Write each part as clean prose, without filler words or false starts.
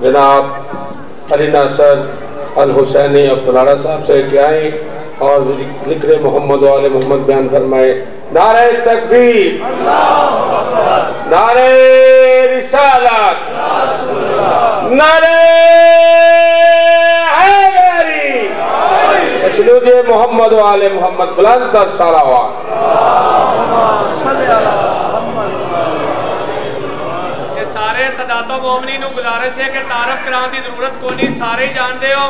جناب علی ناصر الحسینی افتلارہ صاحب سے کہ آئیں اور ذکر محمد و آل محمد بیان فرمائے۔ نعرہ تکبیر، نعرہ رسالت، نعرہ حیدری، اشہدوا ان محمد و آل محمد بلند تر صلوات۔ سارے سادات و مومنین گزارش ہے کہ تعارف کران دی ضرورت کو نہیں، سارے جان دے ہو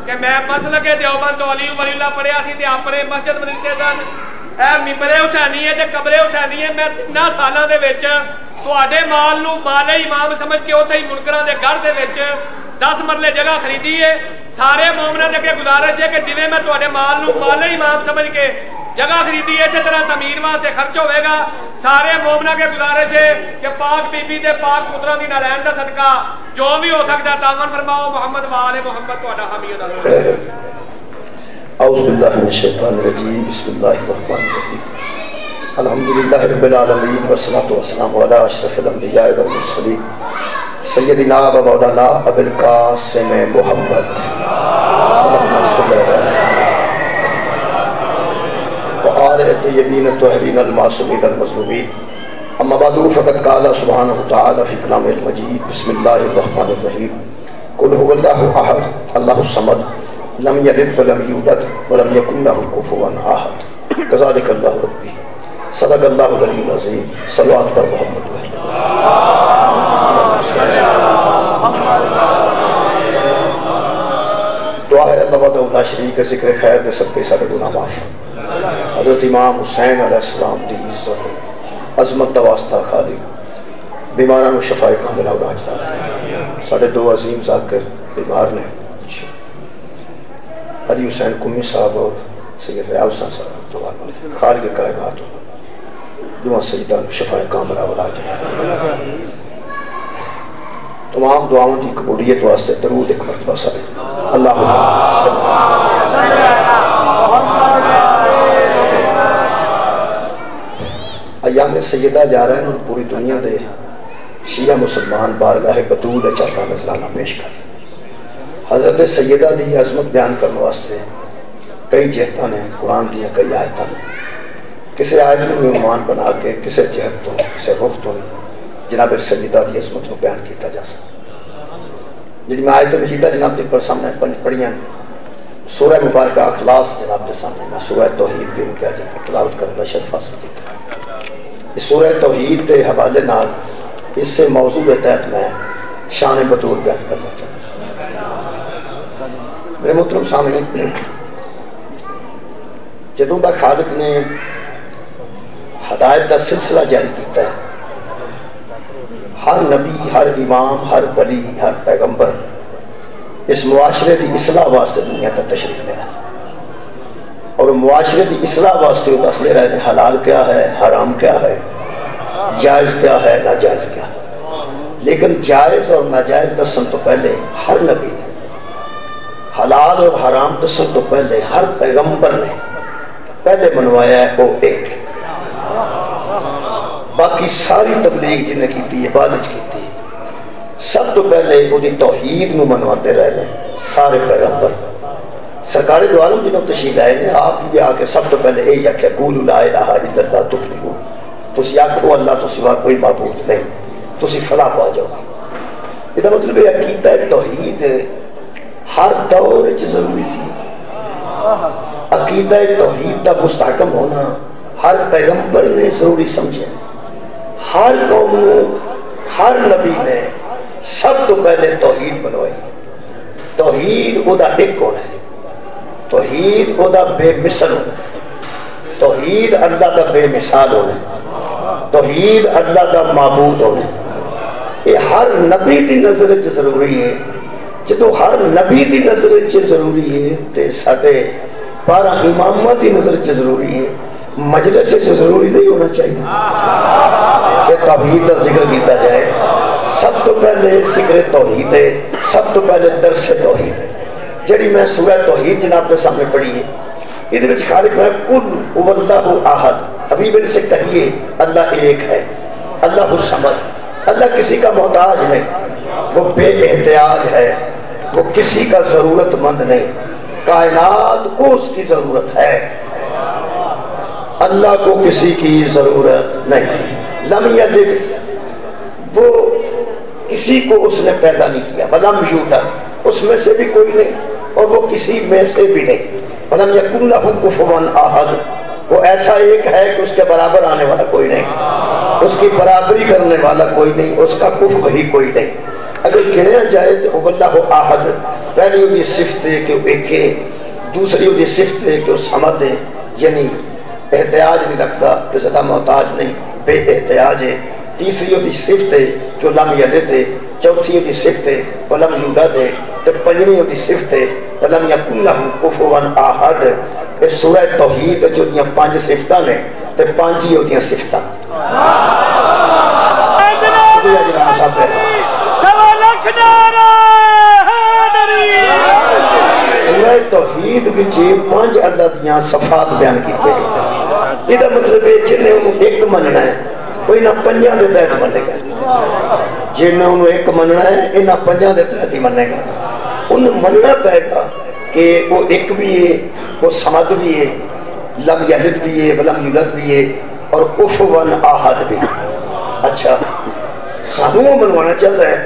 کہ میں مسلک دیوبند تو علی ولی اللہ پڑھیا سی تے اپنے مسجد مدرسے سن اے ممبر حسینی ہے تے قبر حسینی ہے۔ میں 3 سالاں دے وچ تواڈے مال نو مال امام سمجھ کے اوتھے ہی منکراں دے گھر دے وچ 10 مرلے جگہ خریدی ہے۔ سارے مومناں دے کے گزارش ہے کہ جویں میں تواڈے مال نو مال امام سمجھ کے جگہ خریدی ہے، اسی طرح تعمیر واسطے خرچ ہوئے گا۔ سارے مومناں کے گزارش ہے کہ پاک بی بی دے پاک پتراں دی نالین دا صدقہ جو بھی ہو سکتا تعاون فرماؤ۔ محمد و آل محمد تواڈا حامی و ناصر۔ اعوذ باللہ من الشیطان الرجیم، بسم اللہ الرحمن الرحیم، الحمدللہ رب العالمین والصلاة والسلام علی اشرف الانبیاء والمرسلین سیدنا و مولانا ابی القاسم محمد اللہم صلی اللہ وآلہ الطیبین الطاہرین المعصومین المظلومین، اما بعد فقد قال سبحانہ وتعالی فی کلامہ المجید، بسم اللہ الرحمن الرحیم، قل هو اللہ احد اللہ الصمد لم یلد ولم یولد ولم یکن لہ کفوا احد، کذالک اللہ ربی، صدق اللہ العلی العظیم، صلوات پر محمد و اہل دعا ہے اللہ وحدہ لا شریک ہے، ذکر خیر دے سب کے سارے گناہ معاف۔ حضرت امام حسین علیہ السلام دی عزت عظمت دا واسطہ خالق، بیماران و شفاء کاملہ و راجلہ۔ ساڑھے 2 عظیم ذاکر بیمار نے، علی حسین قمی صاحب اور سید ریاض صاحب دعا خالق کائنات دعا سجدان شفاء کاملہ و راجلہ۔ تمام دعاؤں دی قبولیت واسطے درود ایک مرتبہ سارے اللہم ایام سیدہ جا رہے ہیں اور پوری دنیا دے شیعہ مسلمان بارگاہ بطول چاہتا نظرانہ پیش کر۔ حضرت سیدہ دی عظمت بیان کرنے واسطے کئی جہتاں نے قرآن دیا کئی آیتاں نے، کسی آیت میں عنوان بنا کے کسی جہت تو کسی رخ تو جناب سیدہ دی عظمت کو بیان کیتا جا سکتا۔ جنہی میں آیت مجیدہ جناب دی پر سامنے پڑھیاں سورہ مبارکہ اخلاص جناب دے سامنے میں سورہ توحید بھی ان کیا جاتا ہے تلاوت کرنے شرف حاصل کیتا۔ اس سورہ توحید دے حوالے نال اس سے موضوع تحت میں شان بطول بیان کرنا چاہتا ہوں۔ میرے محترم سامعین، جدوں دا خالق نے ہدایت دا سلسلہ جاری کیتا ہے، ہر نبی، ہر امام، ہر ولی، ہر پیغمبر اس معاشرے دی اصلاح واسطے دنیا تک تشریف لیا اور معاشرے دی اصلاح واسطے وہ دس لے رہے ہیں حلال کیا ہے، حرام کیا ہے، جائز کیا ہے، ناجائز کیا ہے۔ لیکن جائز اور ناجائز دسن تو پہلے ہر نبی نے، حلال اور حرام دسن تو پہلے ہر پیغمبر نے پہلے منوایا ہے وہ ایک، باقی ساری تبلیغ جنہیں کیتی ہے بعد وچ کیتی ہے۔ سب تو پہلے وہ دی توحید نو منواتے رہے سارے پیغمبر۔ سرکار دو عالم جنہوں تشریف لائے نے آپ بھی آ کے سب تو پہلے یہی آکھیا قولوا لا الہ الا اللہ تفلحوا، تسی آکھو اللہ تو سوا کوئی معبود نہیں، تسی فلاح پا جاؤ۔ یہ مطلب ہے عقیدہ توحید ہر دور وچ ضروری سی۔ عقیدہ توحید دا مستحکم ہونا ہر پیغمبر نے ضروری سمجھے۔ ہر قوم ہر نبی نے سب تو پہلے توحید بنوائی۔ توحید او دا ایک ہونا ہے، توحید او دا بے مثل ہونا ہے، توحید اللہ دا بے مثال ہونا ہے، توحید اللہ دا معبود ہونا ہے۔ یہ ہر نبی دی نظر وچ ضروری ہے۔ جدو ہر نبی دی نظر وچ ضروری ہے تے ساڈے 12 امامہ دی نظر وچ ضروری ہے، مجلس وچ ضروری نہیں ہونا چاہیے کہ توحید کا ذکر کیتا جائے۔ سب تو پہلے ذکر توحید ہے، سب تو پہلے درس توحید ہے۔ جڑی میں سورہ توحید جناب کے سامنے پڑھی ہے، یہ وچ خالق ہے قل هو اللہ احد، حبیب ان سے کہیے اللہ ایک ہے، اللہ الصمد، اللہ کسی کا محتاج نہیں، وہ بے احتیاج ہے، وہ کسی کا ضرورت مند نہیں، کائنات کو اس کی ضرورت ہے، اللہ کو کسی کی ضرورت نہیں۔ لم یلد، وہ کسی کو اس نے پیدا نہیں کیا، ولم یولد، اس میں سے بھی کوئی نہیں اور وہ کسی میں سے بھی نہیں، ولم یکن لہ کفوا احد، وہ ایسا ایک ہے کہ اس کے برابر آنے والا کوئی نہیں، اس کی برابری کرنے والا کوئی نہیں، اس کا کفو ہی کوئی نہیں۔ اگر گنیا جائے تو هو اللہ احد، پہلی وہ صفت ہے کہ وہ ایک ہے، دوسری وہ صفت ہے کہ وہ صمد ہے، یعنی احتیاج نہیں رکھتا، کسی کا محتاج نہیں، بے احتیاج ہے، تیسری وہ صفت ہے کہ وہ لم یلد ہے، چوتھی وہ صفت ہے ولم یولد ہے، تو پنجویں وہ صفت ہے ولم یکن لہ کفوا احد۔ اس سورہ توحید جو دیاں 5 صفتاں نے تے 5 ہی ہوتیاں صفتاں۔ شکریہ جناب صاحب، سورہ توحید وچ 5 اللہ دیاں صفات بیان کیتے گئے۔ یہ مطلب ہے جن نے انہوں ایک مننا ہے وہ انہاں 5 دے تحت منے گا، جن نے انہوں ایک مننا ہے انہاں 5 دے تحت ہی منے گا۔ انہوں مننا پائے گا کہ وہ ایک بھی ہے، وہ صمد بھی ہے، لم یلد بھی ہے، ولم یولد بھی ہے، اور کفوا احد بھی۔ اچھا، سانوں وہ منوانا چاہتا ہے،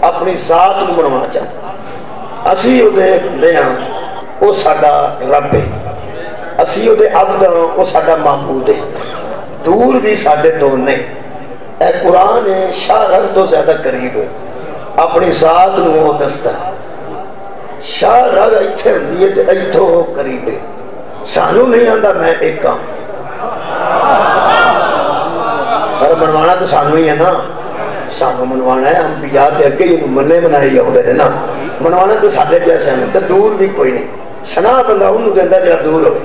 اپنی ذات کو منوانا چاہتا ہے، اسی وہ دے بندے ہیں، وہ ساڈا رب ہے، اسی وہ دے عبد ہیں، وہ ساڈا معبود ہے، دور بھی ساڈے تو نہیں۔ اے قرآن ہے شاہ رگ تو زیادہ قریب ہے، اپنی ذات کو وہ دستا ہے، شاہ رگ ایتھے ہوندی ہے تے ایتھوں قریب ہے، سانوں نہیں آندا میں ایک ہاں، پر منوانا تو سانوں ہی ہے نا، سانوں منوانا ہے، انبیاء تے اگے ہی مننے منائے ہوندے نے نا، منوانا تو ساڈے جیسے ہیں تے دور بھی کوئی نہیں، سنا بندہ انہوں دیندا جڑا دور ہوئے،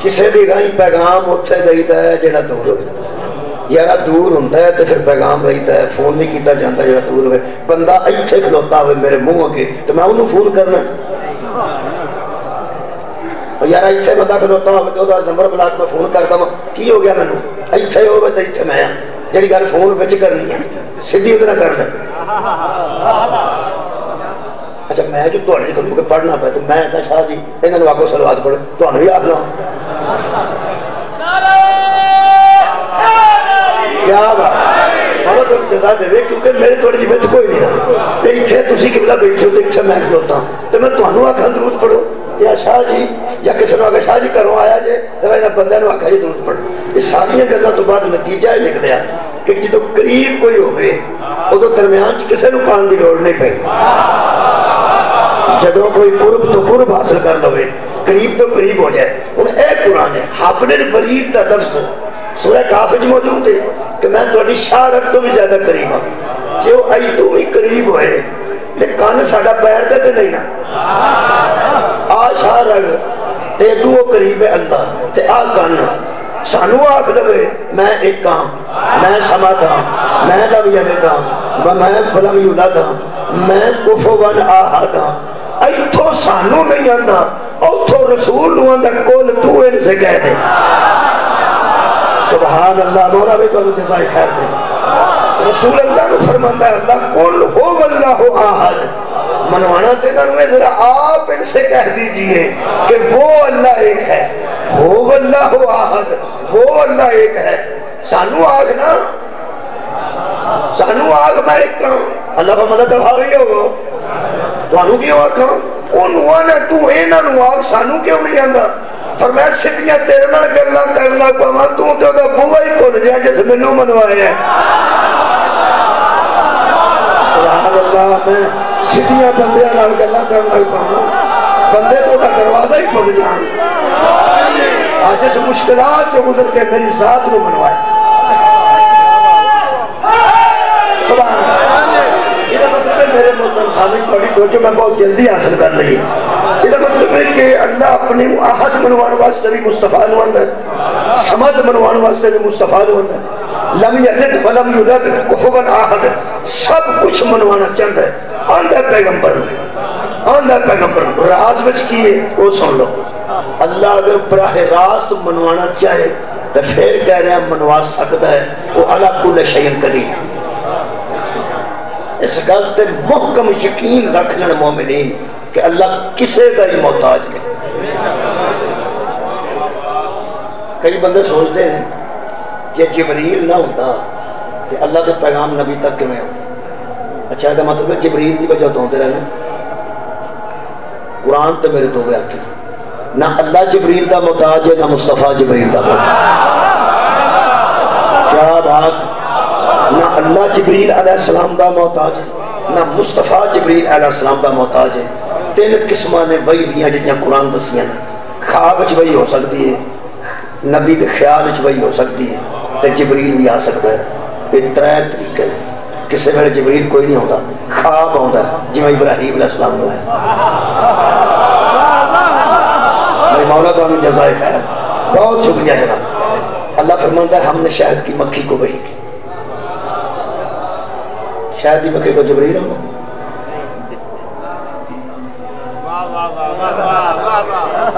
کسے دی راہیں پیغام اتھے دئیدا ہے جڑا دور ہوئے، یارا دور ہوتا ہے تو پھر پیغام رہتا ہے، فون نہیں کیتا جاتا جڑا دور ہوئے، بندہ ایتھے کھلوتا ہوئے میرے منہ اگے تو میں انہوں فون کرنا، یارا ایتھے بندہ کھلوتا ہوئے تو دا نمبر بلا کے میں فون کرتا ہوں، کی ہو گیا میں نے ایتھے ہوئے تو ایتھے میں جڑی گل فون وچ کرنی ہے سیدھی ادھر کرنا۔ اچھا میں جو تہاڈے کولوں کہ پڑھنا پے تو میں کہا شاہ جی انہاں نوں آکھو صلوات پڑھو، تہانوں بھی آکھ لوں کیا بات بابا تم جزا دے، کیونکہ میرے تھوڑی جی بچ کوئی نہیں رہا تے ایتھے تسی قبلہ بیٹھے ہو تے ایتھے میں کھلوتا ہوں تے میں تہانوں آکھاں درود پڑھو یا شاہ جی یا کسی نے آگے شاہ جی کروں آیا جے ذرا انہاں بندے نے آکھا جی درود پڑھو۔ یہ ساری گلاں تو بعد نتیجہ ہی نکلیا کہ جدوں قریب کوئی ہوئے ادو درمیان کسی نوں پان دی لوڑ نہیں پئی، جدوں کوئی قرب تو قرب حاصل کر لوے، قریب تو قریب ہو جائے۔ ہن اے قرآن ہے حبل الورید دا لفظ سورہ کاف وچ موجود ہے کہ میں تہاڈی شاہ رگ تو بھی زیادہ قریب ہوں، جے وہ ائی تو بھی قریب ہوئے تے کان ساڈا پیر تے نہیں نا، آ شاہ رگ تے تو وہ قریب ہے اللہ تے آ کان سانوں آکھ دے میں ایک ہاں، میں صمد ہاں، میں لم یلد ہاں، میں ولم یولد ہاں، میں کفوا احد ہاں، ایتھوں سانوں نہیں آندا، اوتھوں رسول نوں آندا کل تو ان سے کہہ دے۔ سبحان اللہ، مولا بھی تو جزائے خیر دے۔ رسول اللہ نے فرماتا ہے اللہ قل هو اللہ احد، منوانا تے انہوں ذرا آپ ان سے کہہ دیجئے کہ وہ اللہ ایک ہے، هو اللہ احد، وہ اللہ ایک ہے۔ سانو آگ نا، سانو آگ میں ایک کہاں اللہ کا مدد دفاعی ہو تو انہوں کیوں آکھاں انہوں آنے تو اینا نو آگ سانو کیوں نہیں آندہ فرمایا سدیاں تیرے نال گلاں کرنا پاواں تو تے دا بوئا ہی بھول جائے جس مینوں منوایا ہے۔ سبحان اللہ، میں سدیاں بندیاں نال گلاں کرنا پاواں بندے تو دا دروازہ ہی بھول جان، آج اس مشکلات سے گزر کے میری ذات نو منوایا۔ سبحان اللہ، یہ مطلب ہے میرے محترم سامعین بڑی توجہ میں بہت جلدی حاصل کر رہی ہے۔ یہ مطلب ہے کہ اللہ اپنی احد منوان واسطے بھی مصطفیٰ نوان ہے، سمد منوان واسطے بھی مصطفیٰ نوان ہے، لم یلد ولم یولد کفوا احد، سب کچھ منوانا چاہتا ہے۔ آندہ پیغمبر آندہ پیغمبر راز بچ کیے وہ سن لو، اللہ اگر براہ راست منوانا چاہے تو پھر کہہ رہے ہیں منوا سکتا ہے، وہ علی کل شیء قدیر۔ اس گل تے محکم یقین رکھ لن مومنین کہ اللہ کسے دا ہی محتاج نہیں۔ کئی بندے سوچتے ہیں جے جبریل نہ ہوتا تے اللہ کے پیغام نبی تک کیویں ہوتا؟ اچھا یہ مطلب ہے جبریل دی وجہ تو ہوتے رہنے؟ قرآن تے میرے دو ہاتھ نہ اللہ جبریل دا محتاج ہے نہ مصطفیٰ جبریل دا محتاج۔ کیا بات! نہ اللہ جبریل علیہ السلام دا محتاج ہے نہ مصطفیٰ جبریل علیہ السلام دا محتاج ہے۔ تین قسمہ نے وہی دیاں جتیاں قرآن دسیاں خواب وچ وہی ہو سکتی ہے، نبی دے خیال وچ وہی ہو سکتی ہے، تے جبریل بھی آ سکتا ہے۔ یہ ترے طریقے ہیں۔ کسی ویلے جبریل کوئی نہیں ہوتا، خواب ہوتا ہے جویں ابراہیم علیہ السلام ہوا ہے۔ میں مولا تو ہمیں جزائے خیر، بہت شکریہ جناب۔ اللہ فرماتا ہے ہم نے شہد کی مکھی کو وحی کی۔ شہد کی مکھی کو جبریل ہوگا؟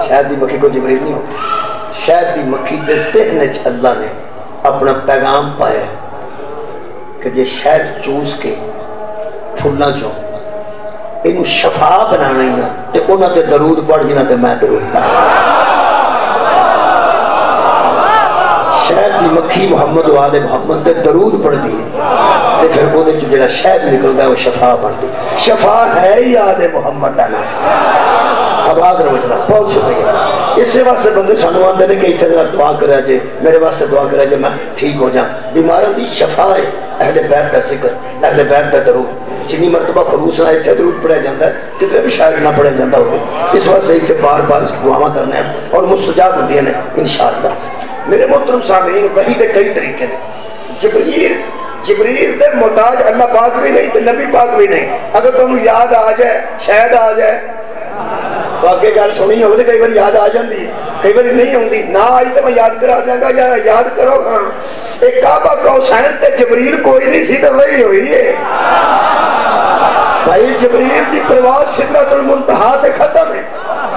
شہد کی مکھی کو جبریل نہیں ہوگا۔ شہد کی مکھی دے ذہن وچ اللہ نے اپنا پیغام پایا کہ جے شہد چوس کے پھلاں چوں انہوں شفا بنانا ہی نہ تے انہاں تے درود پڑھ جنہاں تے میں درود پڑھ۔ شہد دی مکھی محمد و آل محمد تے درود پڑھ دیئے تے پھر وہ دے جو جڑا شہد نکلتا ہے وہ شفا پڑھ دی۔ شفا ہے ہی آل محمد آنا۔ آباد رو جناب، بہت شکریہ۔ اس سے واسطے بندے سانو آندے نے کہ اتنے ذرا دعا کرا جے، میرے واسطے دعا کرا جے میں ٹھیک ہو جاؤں۔ بیماروں دی شفا ہے اہل بیت دا ذکر، اہل بیت دا درود۔ جنی مرتبہ خلوص نہ اتنے درود پڑھا جاتا ہے کتنے بھی شاید نہ پڑھا جاتا ہوگا۔ اس واسطے اتنے بار بار دعاواں کرنا ہے اور مستجاب ہوتی ہیں انشاءاللہ۔ میرے محترم سامعین، وحی دے کئی طریقے ہیں۔ جبریل دے محتاج اللہ پاک بھی نہیں تے نبی پاک بھی نہیں۔ اگر تم یاد آ جائے، شاید آ جائے، واقعی گل سنی ہوگی کئی بار یاد آ جاندی ہے، کئی بار نہیں ہوندی۔ نہ آئی تو میں یاد کرا دیا گا، یاد کرو۔ ہاں ایک کعبہ قوسین تے جبریل کوئی نہیں سی تو وہی ہوئی ہے بھائی۔ جبریل دی پرواز سدرۃ المنتہا تے ختم ہے۔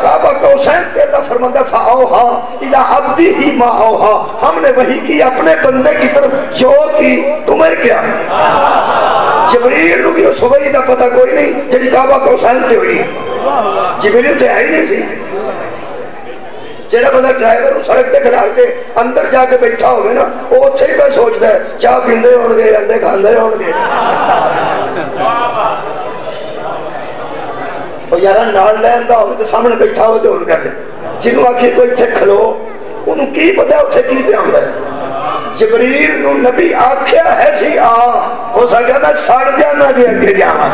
کعبہ قوسین تے اللہ فرماتا ہے فاوحا الی عبدہ ما اوحا، ہم نے وحی کی اپنے بندے کی طرف جو کی تمہیں کیا۔ جبریل نو بھی اس وحی دا پتہ کوئی نہیں جڑی کعبہ قوسین تے ہوئی۔ جبریل تے ہے ہی نہیں سی۔ جڑا بندہ ڈرائیور سڑک تے کھڑا کے اندر جا کے بیٹھا ہوئے نا، وہ اتھے ہی پہ سوچتا ہے چاہ پیندے ہون گے، انڈے کھاندے ہون گے۔ اور یارہ نال لیندہ ہوئے تو سامنے بیٹھا ہوئے تو ہون کر لے۔ جنہوں آکھے کوئی اتھے کھلو، انہوں کی پتہ ہے اتھے کی پہ آنگا ہے۔ جبریل نو نبی آکھیا ہے سی آ، ہو سکتا میں سڑ جانا جی اگے جانا۔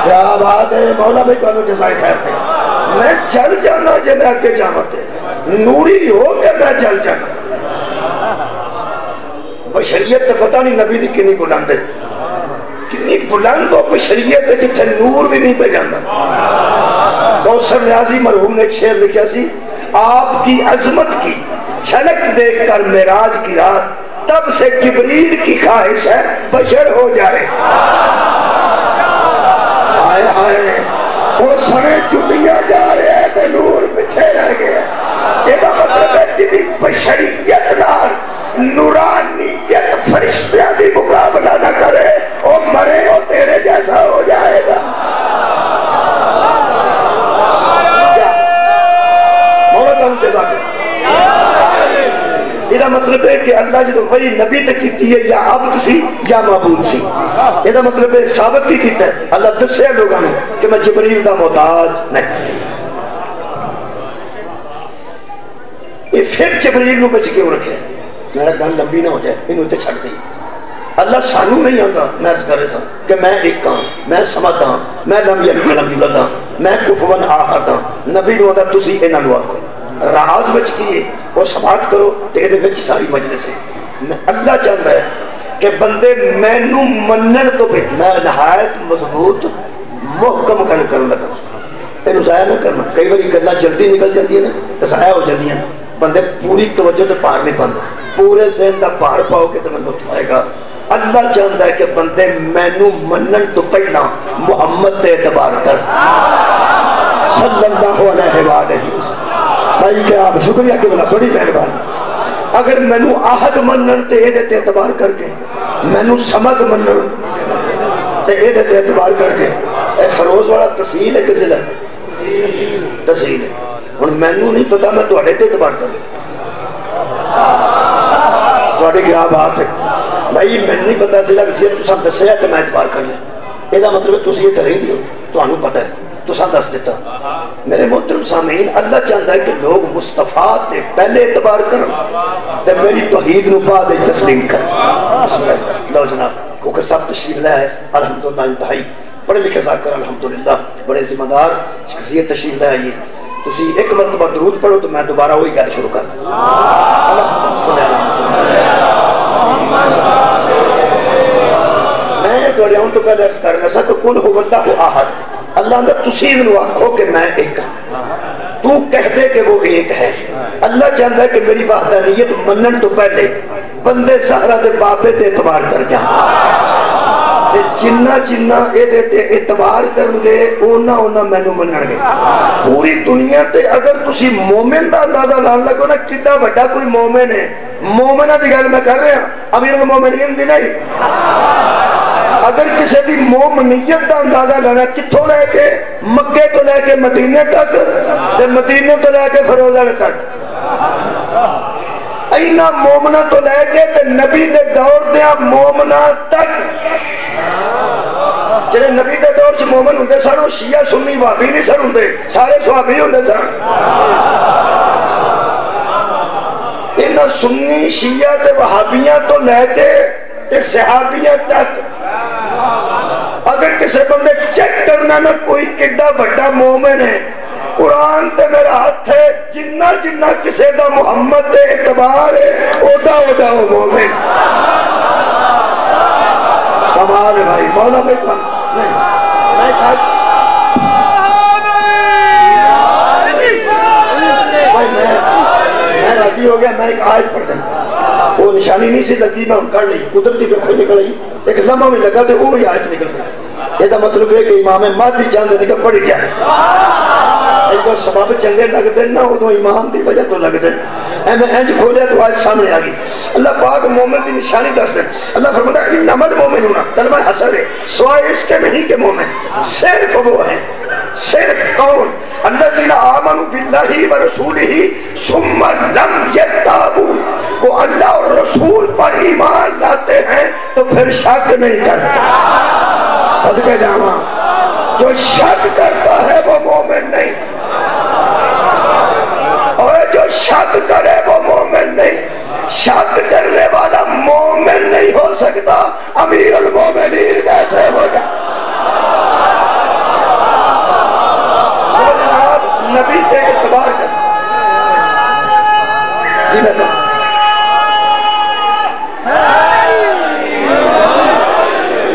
کیا بات ہے مولا بھائی، کانو جزائے خیر دے۔ میں جل جانا جے میں اگے جانا تے، نوری ہو کہ میں جل جانا۔ بشریت تے پتہ نہیں نبی دی کنی بلند ہے، کنی بلند ہو بشریت ہے جتھے نور بھی نہیں پہ جانا۔ کوثر نیازی مرحوم نے ایک شعر لکھا سی، آپ کی عظمت کی جھلک دیکھ کر معراج کی رات، تب سے جبریل کی خواہش ہے بشر ہو جائے۔ آئے آئے وہ سنے چٹیا جا رہے ہیں کہ نور پچھے رہ گئے۔ یہ مطلب ہے جدی بشریت نار نورانیت فرشتیاں دی مقابلہ نہ کرے، وہ مرے وہ تیرے جیسا ہو جائے گا۔ مولا تم جزا دے۔ یہ مطلب ہے کہ اللہ جدو وہی نبی تک کیتی ہے یا عبد سی یا معبود سی۔ یہ مطلب ہے ثابت کی کیتا ہے اللہ دسے لوگوں کہ میں جبریل دا محتاج نہیں۔ یہ پھر جبریل نو بچ کیوں رکھے؟ میرا گل لمبی نہ ہو جائے، انہوں تے چھڑ دی۔ اللہ سانو نہیں آتا، میں اس کر رہے سن کہ میں ایک ہاں، میں سمجھ ہاں، میں لم یلد ولم یولد ہاں، میں کفوا احد ہاں۔ نبی نو آتا تسی انہاں نو آکھو، راز بچ کیے وہ سماعت کرو تے دے وچ ساری مجلس ہے۔ اللہ چاہتا ہے کہ بندے مینوں منن تو پہ میں نہایت مضبوط محکم گل کروں لگا، اینو ضائع نہ کرنا۔ کئی باری گلاں جلدی نکل جاندی ہیں تے ضائع ہو جاندی ہیں، بندے پوری توجہ تے پار نہیں پاندے، پورے ذہن دا پار پاؤ گے تو میں لطف آئے گا۔ اللہ چاہتا ہے کہ بندے مینوں منن تو پہلا محمد تے اعتبار کر صلی اللہ علیہ وآلہ وسلم۔ بھائی کہ آپ شکریہ کہ بلا بڑی مہربانی۔ اگر مینوں احد منن تے اے تے اعتبار کر کے مینوں سمد منن تے اے دے اعتبار کر کے اے فروز والا تحصیل ہے کہ ضلع تحصیل ہے ہن مینوں نہیں پتا میں تواڈے تے اعتبار کر تواڈی کیا بات ہے بھائی مینوں نہیں پتا ضلع کہ تساں دسیا تے میں اعتبار کر لیا اے دا مطلب تسی اتھے رہندے ہو تانوں پتہ ہے تساں دس دیتا میرے محترم سامعین اللہ چاہتا ہے کہ لوگ مصطفیٰ تے پہلے اعتبار کرن تے میری توحید نو بعد تسلیم کرن لو جناب کوکر صاحب تشریف لے آئے الحمدللہ انتہائی پڑھے لکھے ذاکر الحمدللہ بڑے ذمہ دار شخصیت تشریف لے آئیے تسی ایک مرتبہ درود پڑھو تو میں دوبارہ وہی گل شروع کر اللہم صلی میں توڑے ہوں تو پہلے عرض کر رہا سا کہ کل ہو اللہ احد اللہ اندر تسید نو آنکھو کہ میں ایک ہوں تو کہہ دے کہ وہ ایک ہے اللہ چاہتا ہے کہ میری وحدانیت منن تو پہلے بندے سہرہ دے باپے تے اعتبار کر جاؤں جنہ جنہ اے دیتے اعتبار کرن گے اونا مینو منن گے پوری دنیا تے اگر تسی مومن دا اندازہ لان لگو نا کتنا بڑا کوئی مومن ہے مومنہ دی گل میں کر رہے ہیں امیر المومنین دی نہیں اگر کسی دی مومنیت دا اندازہ لینا کتھوں لے کے مکے تو لے کے مدینے تک تے مدینے تو لے کے فروزہ تک اینا مومنہ تو لے کے تے نبی دے دور دیا مومنہ تک جنہیں نبی دے دور سے مومن ہوندے سن وہ شیعہ سنی وہابی نہیں سن ہوندے سارے صحابی ہوندے سن اینا سنی شیعہ تے وہابیاں تو لے کے تے صحابیاں تک اگر کسی بندے چیک کرنا نا کوئی کڈا بڑا مومن ہے قرآن تے میرا ہاتھ ہے جنہ جنہ کسی دا محمد تے اعتبار ہے اوڈا وہ مومن کمال ہے بھائی مولا بھائی کم نہیں میں راضی ہو گیا میں ایک آیت پڑھ دیں وہ نشانی نہیں سی لگی میں کر لی قدرتی پہ کھول نکل آئی ایک لمحہ میں لگا تو وہی آیت نکل گئی یہ مطلب ہے کہ امام مہدی چاند نکل پڑی جائے ایک دو سبب چنگے لگ دیں نا وہ امام دی وجہ تو لگ دیں میں انج کھولیا تو آیت سامنے آگئی اللہ پاک مومن دی نشانی دس دیں اللہ فرماتا ہے انما المؤمنون کلمہ حسر ہے سوائے اس کے نہیں کہ مومن صرف وہ ہے صرف کون الذین آمنوا باللہ ورسولہ ثم لم یرتابوا وہ اللہ اور رسول پر ایمان لاتے ہیں تو پھر شک نہیں کرتا صدقے جاواں جو شک کرتا ہے وہ مومن نہیں اور جو شک کرے وہ مومن نہیں شک کرنے والا مومن نہیں ہو سکتا امیر المومنین کیسے ہو جائے جناب نبی تے اعتبار کر جی میں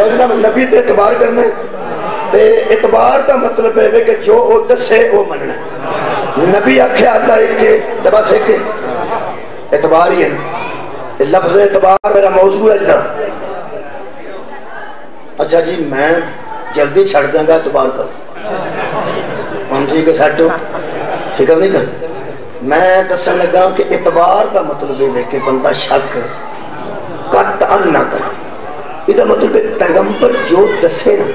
جناب نبی تے اعتبار کرنا تے اعتبار کا مطلب ہے کہ جو او دسے وہ مننا نبی آکھے اللہ ایک کے بس ایک کے اعتبار ہی ہے لفظ اعتبار میرا موضوع ہے جناب اچھا جی میں جلدی چھڑ دیں گا اعتبار کر ہم ٹھیک ہے سیٹو فکر نہیں کر میں دسن لگا کہ اعتبار کا مطلب ہے کہ بندہ شک قطعا نہ کر یہ مطلب پیغمبر جو دسے نا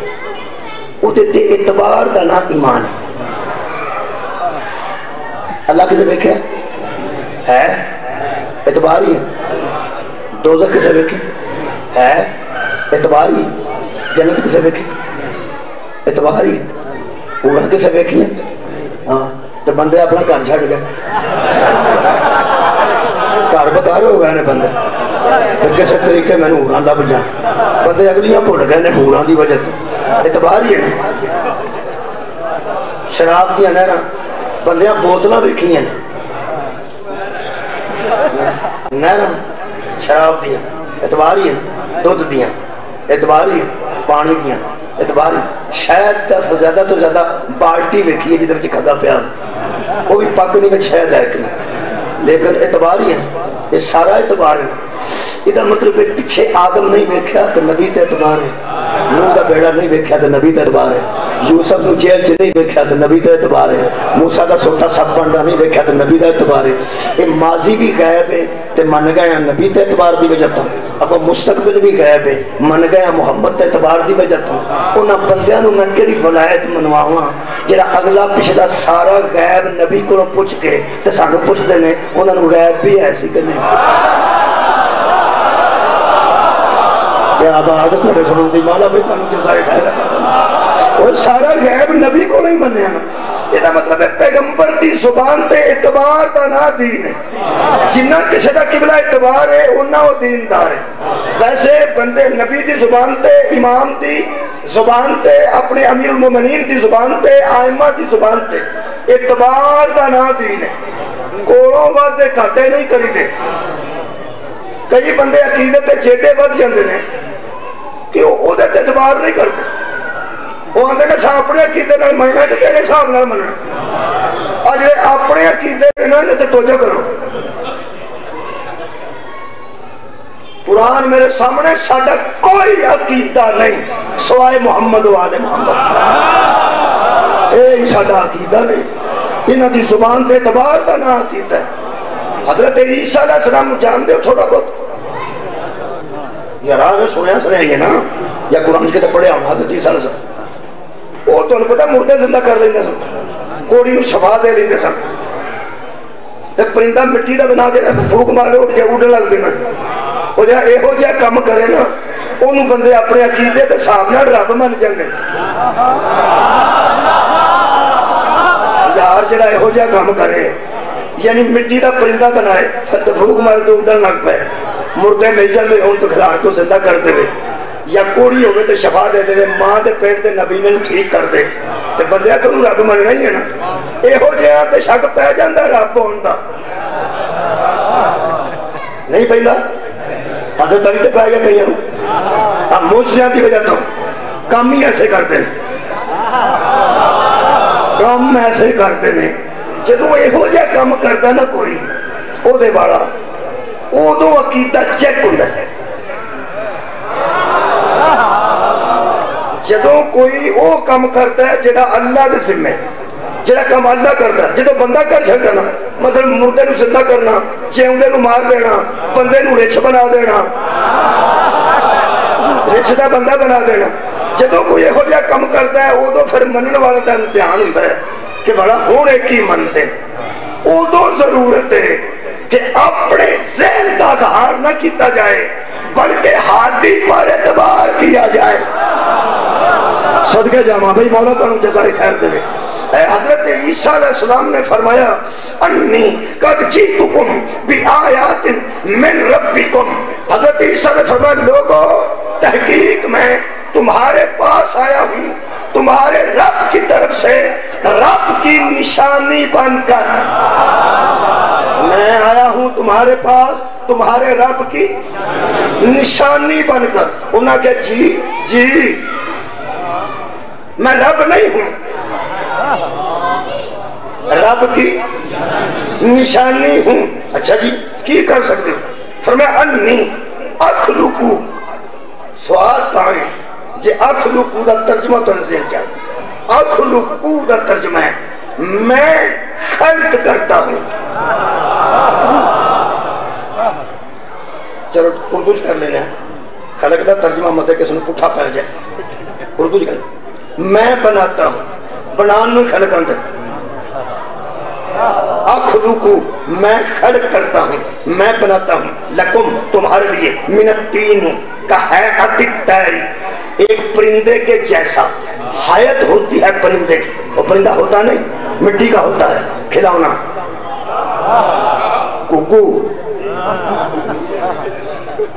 وہ دیتے اعتبار کا نام ایمان ہے اللہ کسے بیکھے ہے اعتبار ہی ہے دوزخ کسے بیکھے ہے اعتبار ہی جنت کسے بیکھے اعتبار ہی پورا کسے بیکھی ہے ہاں تو بندے اپنا کان چھڑ گئے کار بکار ہو گئے نے بندے کسے طریقے میں نے ہوران لب جائیں بندے اگلیاں بھول گئے نے ہوران دی وجہ تو اعتبار ہی ہے شراب دیا نہرہ بندیاں بوتلہ بیکھی ہیں نہرہ شراب دیا اعتبار ہی ہے دودھ دیا اعتبار ہی ہے پانی دیا اعتبار ہی شاید 10 زیادہ تو زیادہ بالٹی بیکھی ہے جدھر بچے کھگا پیا وہ بھی پاک نہیں میں شاید ہے لیکن اعتبار ہی ہے یہ سارا اعتبار ہے ادھر مطلب پیچھے آدم نہیں بیکھیا تو نبی تے اعتبار ہے نوح دا بیڑا نہیں بیکھیا تو نبی تے اعتبار ہے یوسف نو جیل چ نہیں دیکھا تو نبی دا اعتبار ہے، موسیٰ دا سوٹا سب بننا نہیں دیکھا تو نبی دا اعتبار ہے. یہ ماضی بھی غائب ہے تے من گئے نبی تے اعتبار دی وجہ تو، اب مستقبل بھی غائب ہے من گئے محمد تے اعتبار دی وجہ تو. انہاں بندیاں نو میں کیڑی ولایت منواواں جڑا اگلا پچھلا سارا غائب نبی کو پوچھ کے تے سانو پوچھدے نے انہاں نو غائب بھی ایسی کہ نہیں. یا آباد تھوڑے سنوں دی مولا بھی تانوں جزائے خیر عطا فرمائے. وہ سارا غیب نبی کو نہیں منیا نا. یہ مطلب ہے پیغمبر دی زبان تے اعتبار دا نا دین ہے. جنہ کسی دا قبلہ اعتبار ہے انہاں وہ دیندار ہے. ویسے بندے نبی دی زبان تے، امام دی زبان تے، اپنے امیر المومنین دی زبان تے، آئمہ دی زبان تے اعتبار دا نا دین ہے. کوڑوں وعدے گھاٹے نہیں کری دے. کئی بندے عقیدت تے چیٹے ود جاندے نے کہ وہ دے اعتبار نہیں کرتے. وہ آندے نے سا اپنے عقیدے نال مننا تے تیرے حساب نال مننا. اور جے اپنے عقیدے نال تے توجہ کرو. قرآن میرے سامنے ساڈا کوئی عقیدہ نہیں سوائے محمد و آل محمد. اے ساڈا عقیدہ نہیں. انہاں دی زبان تے اعتبار دا نہ عقیدہ ہے. حضرت عیسیٰ علیہ السلام جان دے تھوڑا بہت یا راہ میں سنیا یہ نا یا قرآن کے تے پڑھے ہوں. حضرت عیسیٰ علیہ السلام وہ تو انہوں پتا مردے زندہ کر لیندے سن، کوڑی نو شفا دے لیندے سن. پرندہ مٹی دا بنا کے پھوک مارے اٹھ جائے اڑنے لگ دینا. وہ جہاں اے ہو جہاں کم کرے نا انہوں بندے اپنے عقیدے تے صاحب نال رب من جاندے. یار جڑا اے ہو جہاں کم کرے یعنی مٹی دا پرندہ بنائے تو بھوک مارے تو اڑن لگ پائے، مردے مل جاندے ہون تو کھلار کو زندہ کر دے، یا کوڑی ہوئے تو شفا دے دے، ماں دے پیٹ دے نبی نے ٹھیک کر دے. تے بندیاں تو رب مننا ہی ہے نا. اے ہو جہاں تے شک پہ جاندہ رب ہون دا نہیں پہلا. حضرت علی تے پہ گیا کہیں ہوں اب موجزیاں دی وجہ تو کام ہی ایسے کرتے ہیں، کام ایسے کرتے ہیں. جدو یہ ہو جائے کام کرتا نا کوئی او دے والا او دو عقیدہ چیک ہوندہ ہے. جدو کوئی او کام کرتا ہے جڑا اللہ دے ذمہ، جڑا کام اللہ کرتا ہے، جدو بندہ کر چھڑتا نا مثلا مردے نو زندہ کرنا، چیوندے نو مار دینا، بندے نو رچھ بنا دینا، رچھ دا بندہ بنا دینا. جدو کوئی ہو جائے کام کرتا ہے او دو پھر منن والا دا امتحان ہوتا ہے کہ بڑا ہونے کی منتے. او دو ضرورت ہے کہ اپنے ذہن کا اظہار نہ کیتا جائے بلکہ حادی پر اعتبار کیا جائے. صدقے جامعہ بھئی مولا تعالیٰ جزائے خیر دے. حضرت عیسیٰ علیہ السلام نے فرمایا انی قد جیتکم بی آیات من ربکم. حضرت عیسیٰ نے فرمایا لوگو تحقیق میں تمہارے پاس آیا ہوں تمہارے رب کی طرف سے، رب کی نشانی بن کر. میں آیا ہوں تمہارے پاس تمہارے رب کی نشانی بن کر. انہوں نے کہا جی میں رب نہیں ہوں، رب کی نشانی ہوں. اچھا جی کی کر سکتے ہو؟ فرمایا انی اخلقو. سوال تائیں جی اخلقو دا ترجمہ تو نظر کیا؟ اخلقو دا ترجمہ ہے میں خلق کرتا ہوں. چلو اردو کر لینا ہے. خلق دا ترجمہ مت ہے کہ سنو پٹھا پہ جائے. اردو کر میں بناتا ہوں، بنان میں خلق اندر. اخلقو میں خلق کرتا ہوں، میں بناتا ہوں. لکم تمہارے لیے من التین کا حیات الطیر، ایک پرندے کے جیسا. حیات ہوتی ہے پرندے کی، وہ پرندہ ہوتا نہیں مٹی کا ہوتا ہے کھلاونا. کوکو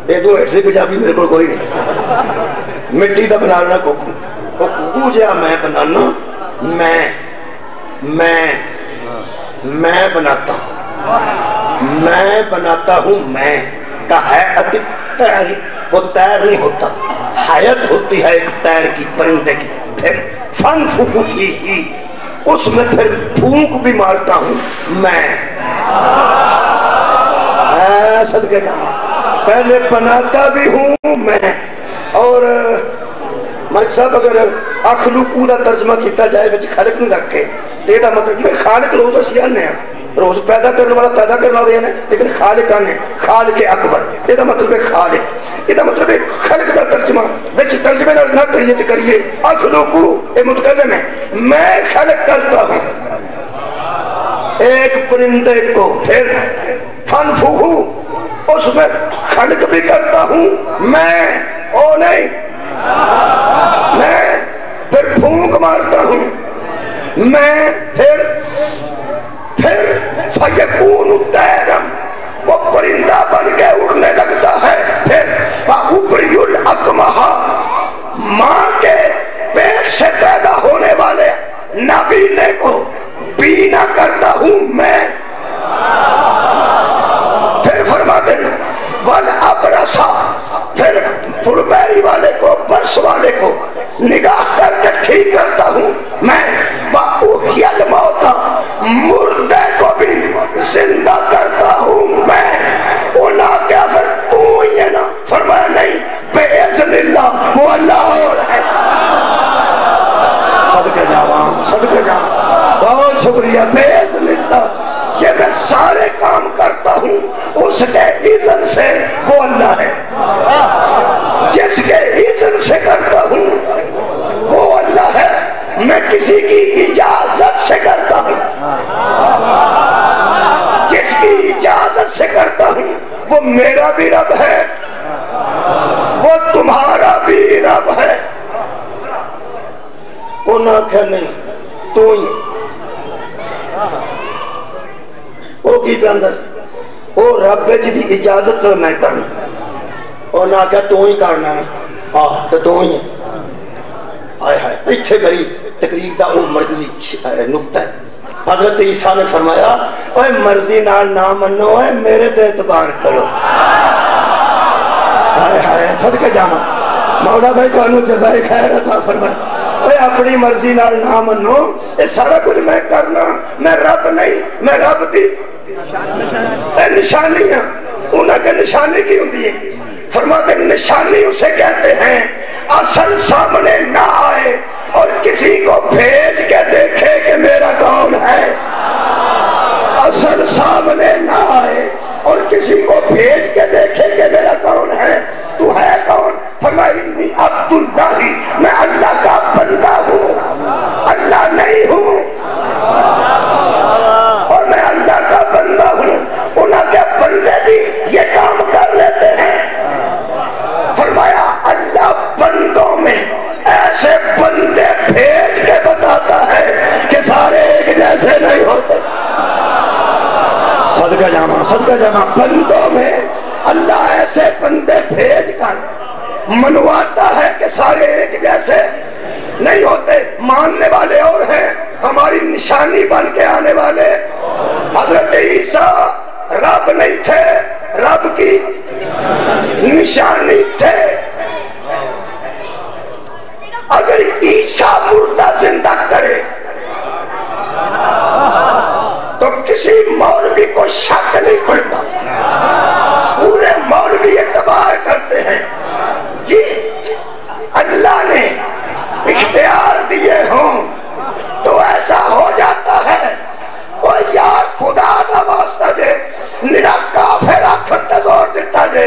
یہ دو ایسے پنجابی میرے کو کوئی نہیں. مٹی کا بنانا کوکو. وہ کوکو جہاں میں بنانا میں بناتا ہوں، میں بناتا ہوں. میں کا حیات الطیر، وہ تیر نہیں ہوتا، حیات ہوتی ہے ایک تیر کی پرندے کی. پھر فنفخ فیہ، اس میں پھر پھونک بھی مارتا ہوں میں. صدقے جانا پہلے بناتا بھی ہوں میں اور ملک صاحب اگر اخلوقو دا ترجمہ کیتا جائے بچ خالق نو رکھ کے تے دا مطلب کہ خالق روز اسی آنے ہیں روز پیدا کرنے والا پیدا کرنے والے ہیں لیکن خالق آنے خالق اکبر یہ دا مطلب ہے خالق یہ دا مطلب ہے خالق دا ترجمہ بچ ترجمے نہ کریے تو کریے اخلوقو اے متکلم ہے میں خلق کرتا ہوں ایک پرندے کو پھر فنفخو اس میں خلق بھی کرتا ہوں میں او نہیں میں پھر پھونک مارتا ہوں میں پھر فیکون تیرم وہ پرندہ بن کے اڑنے لگتا ہے پھر وَأُبْرِئُ الْأَكْمَحَ ماں کے پیٹ سے پیدا ہونے والے نابینے کو بینا کرتا ہوں میں پھر فرماتے ہیں وَالْأَبْرَسَ پھر پھڑبیری والے کو برس والے کو نگاہ کر کے ٹھیک کرتا ہوں میں وَأُحْيَ الْمَوْتَ مردے کو بھی زندہ کرتا ہوں میں اونا کیا پھر تو ہی ہے نا فرمایا نہیں بِإِذْنِ اللہ وہ اللہ اور ہے صدقہ جاواں بہت شکریہ بِإِذْنِ اللہ یہ میں سارے کام کرتا ہوں اس کے اذن سے وہ اللہ ہے جس کے اذن سے کرتا ہوں وہ اللہ ہے میں کسی کی اجازت سے کرتا ہوں جس کی اجازت سے کرتا ہوں وہ میرا بھی رب ہے وہ تمہارا بھی رب ہے وہ نہ کہ نہیں تو ہی وہ کی پہ اندر وہ رب ہے جی اجازت تو میں کرنا وہ نہ کہ تو ہی کرنا ہے تو ہی ہے آئے ہائے اتھے گری تقریر دا وہ مرضی نکتہ ہے حضرت عیسیٰ نے فرمایا اوہ مرضی نہ منو ہے میرے تے اعتبار کرو آئے ہائے صدقہ جاما مولا بھائی کانو جزائے خیر عطا فرمایا اوہ اپنی مرضی نہ منو یہ سارا کچھ میں کرنا میں رب نہیں میں رب دی اے نشانیاں انہاں کے نشانی کی ہوندی ہے فرماتے نشانی اسے کہتے ہیں اصل سامنے نہ آئے اور کسی کو بھیج کے دیکھے کہ میرا کون ہے اصل سامنے نہ آئے اور کسی کو بھیج کے دیکھے کہ میرا کون ہے تو ہے کون فرمایا انی عبداللہ میں اللہ کا بندہ ہوں اللہ نہیں ہوں اور میں اللہ کا بندہ ہوں انہاں کے بندے بھی یہ کام کر لیتے ہیں فرمایا اللہ بندوں میں ایسے بندے بھیج کے بتاتا ہے کہ سارے ایک جیسے نہیں ہوتے صدقہ جاما بندوں میں اللہ ایسے بندے بھیج کر منواتا ہے کہ سارے ایک جیسے نہیں ہوتے ماننے والے اور ہیں ہماری نشانی بن کے آنے والے حضرت عیسیٰ رب نہیں تھے رب کی نشانی تھے اگر عیسیٰ مردہ زندہ کرے تو کسی مولوی کو شک نہیں پڑتا پورے مولوی اعتبار کرتے ہیں جی اللہ نے اختیار دیے ہوں تو ایسا ہو جاتا ہے اور یار خدا کا واسطہ جے نرا کافر آخر تے زور دیتا جے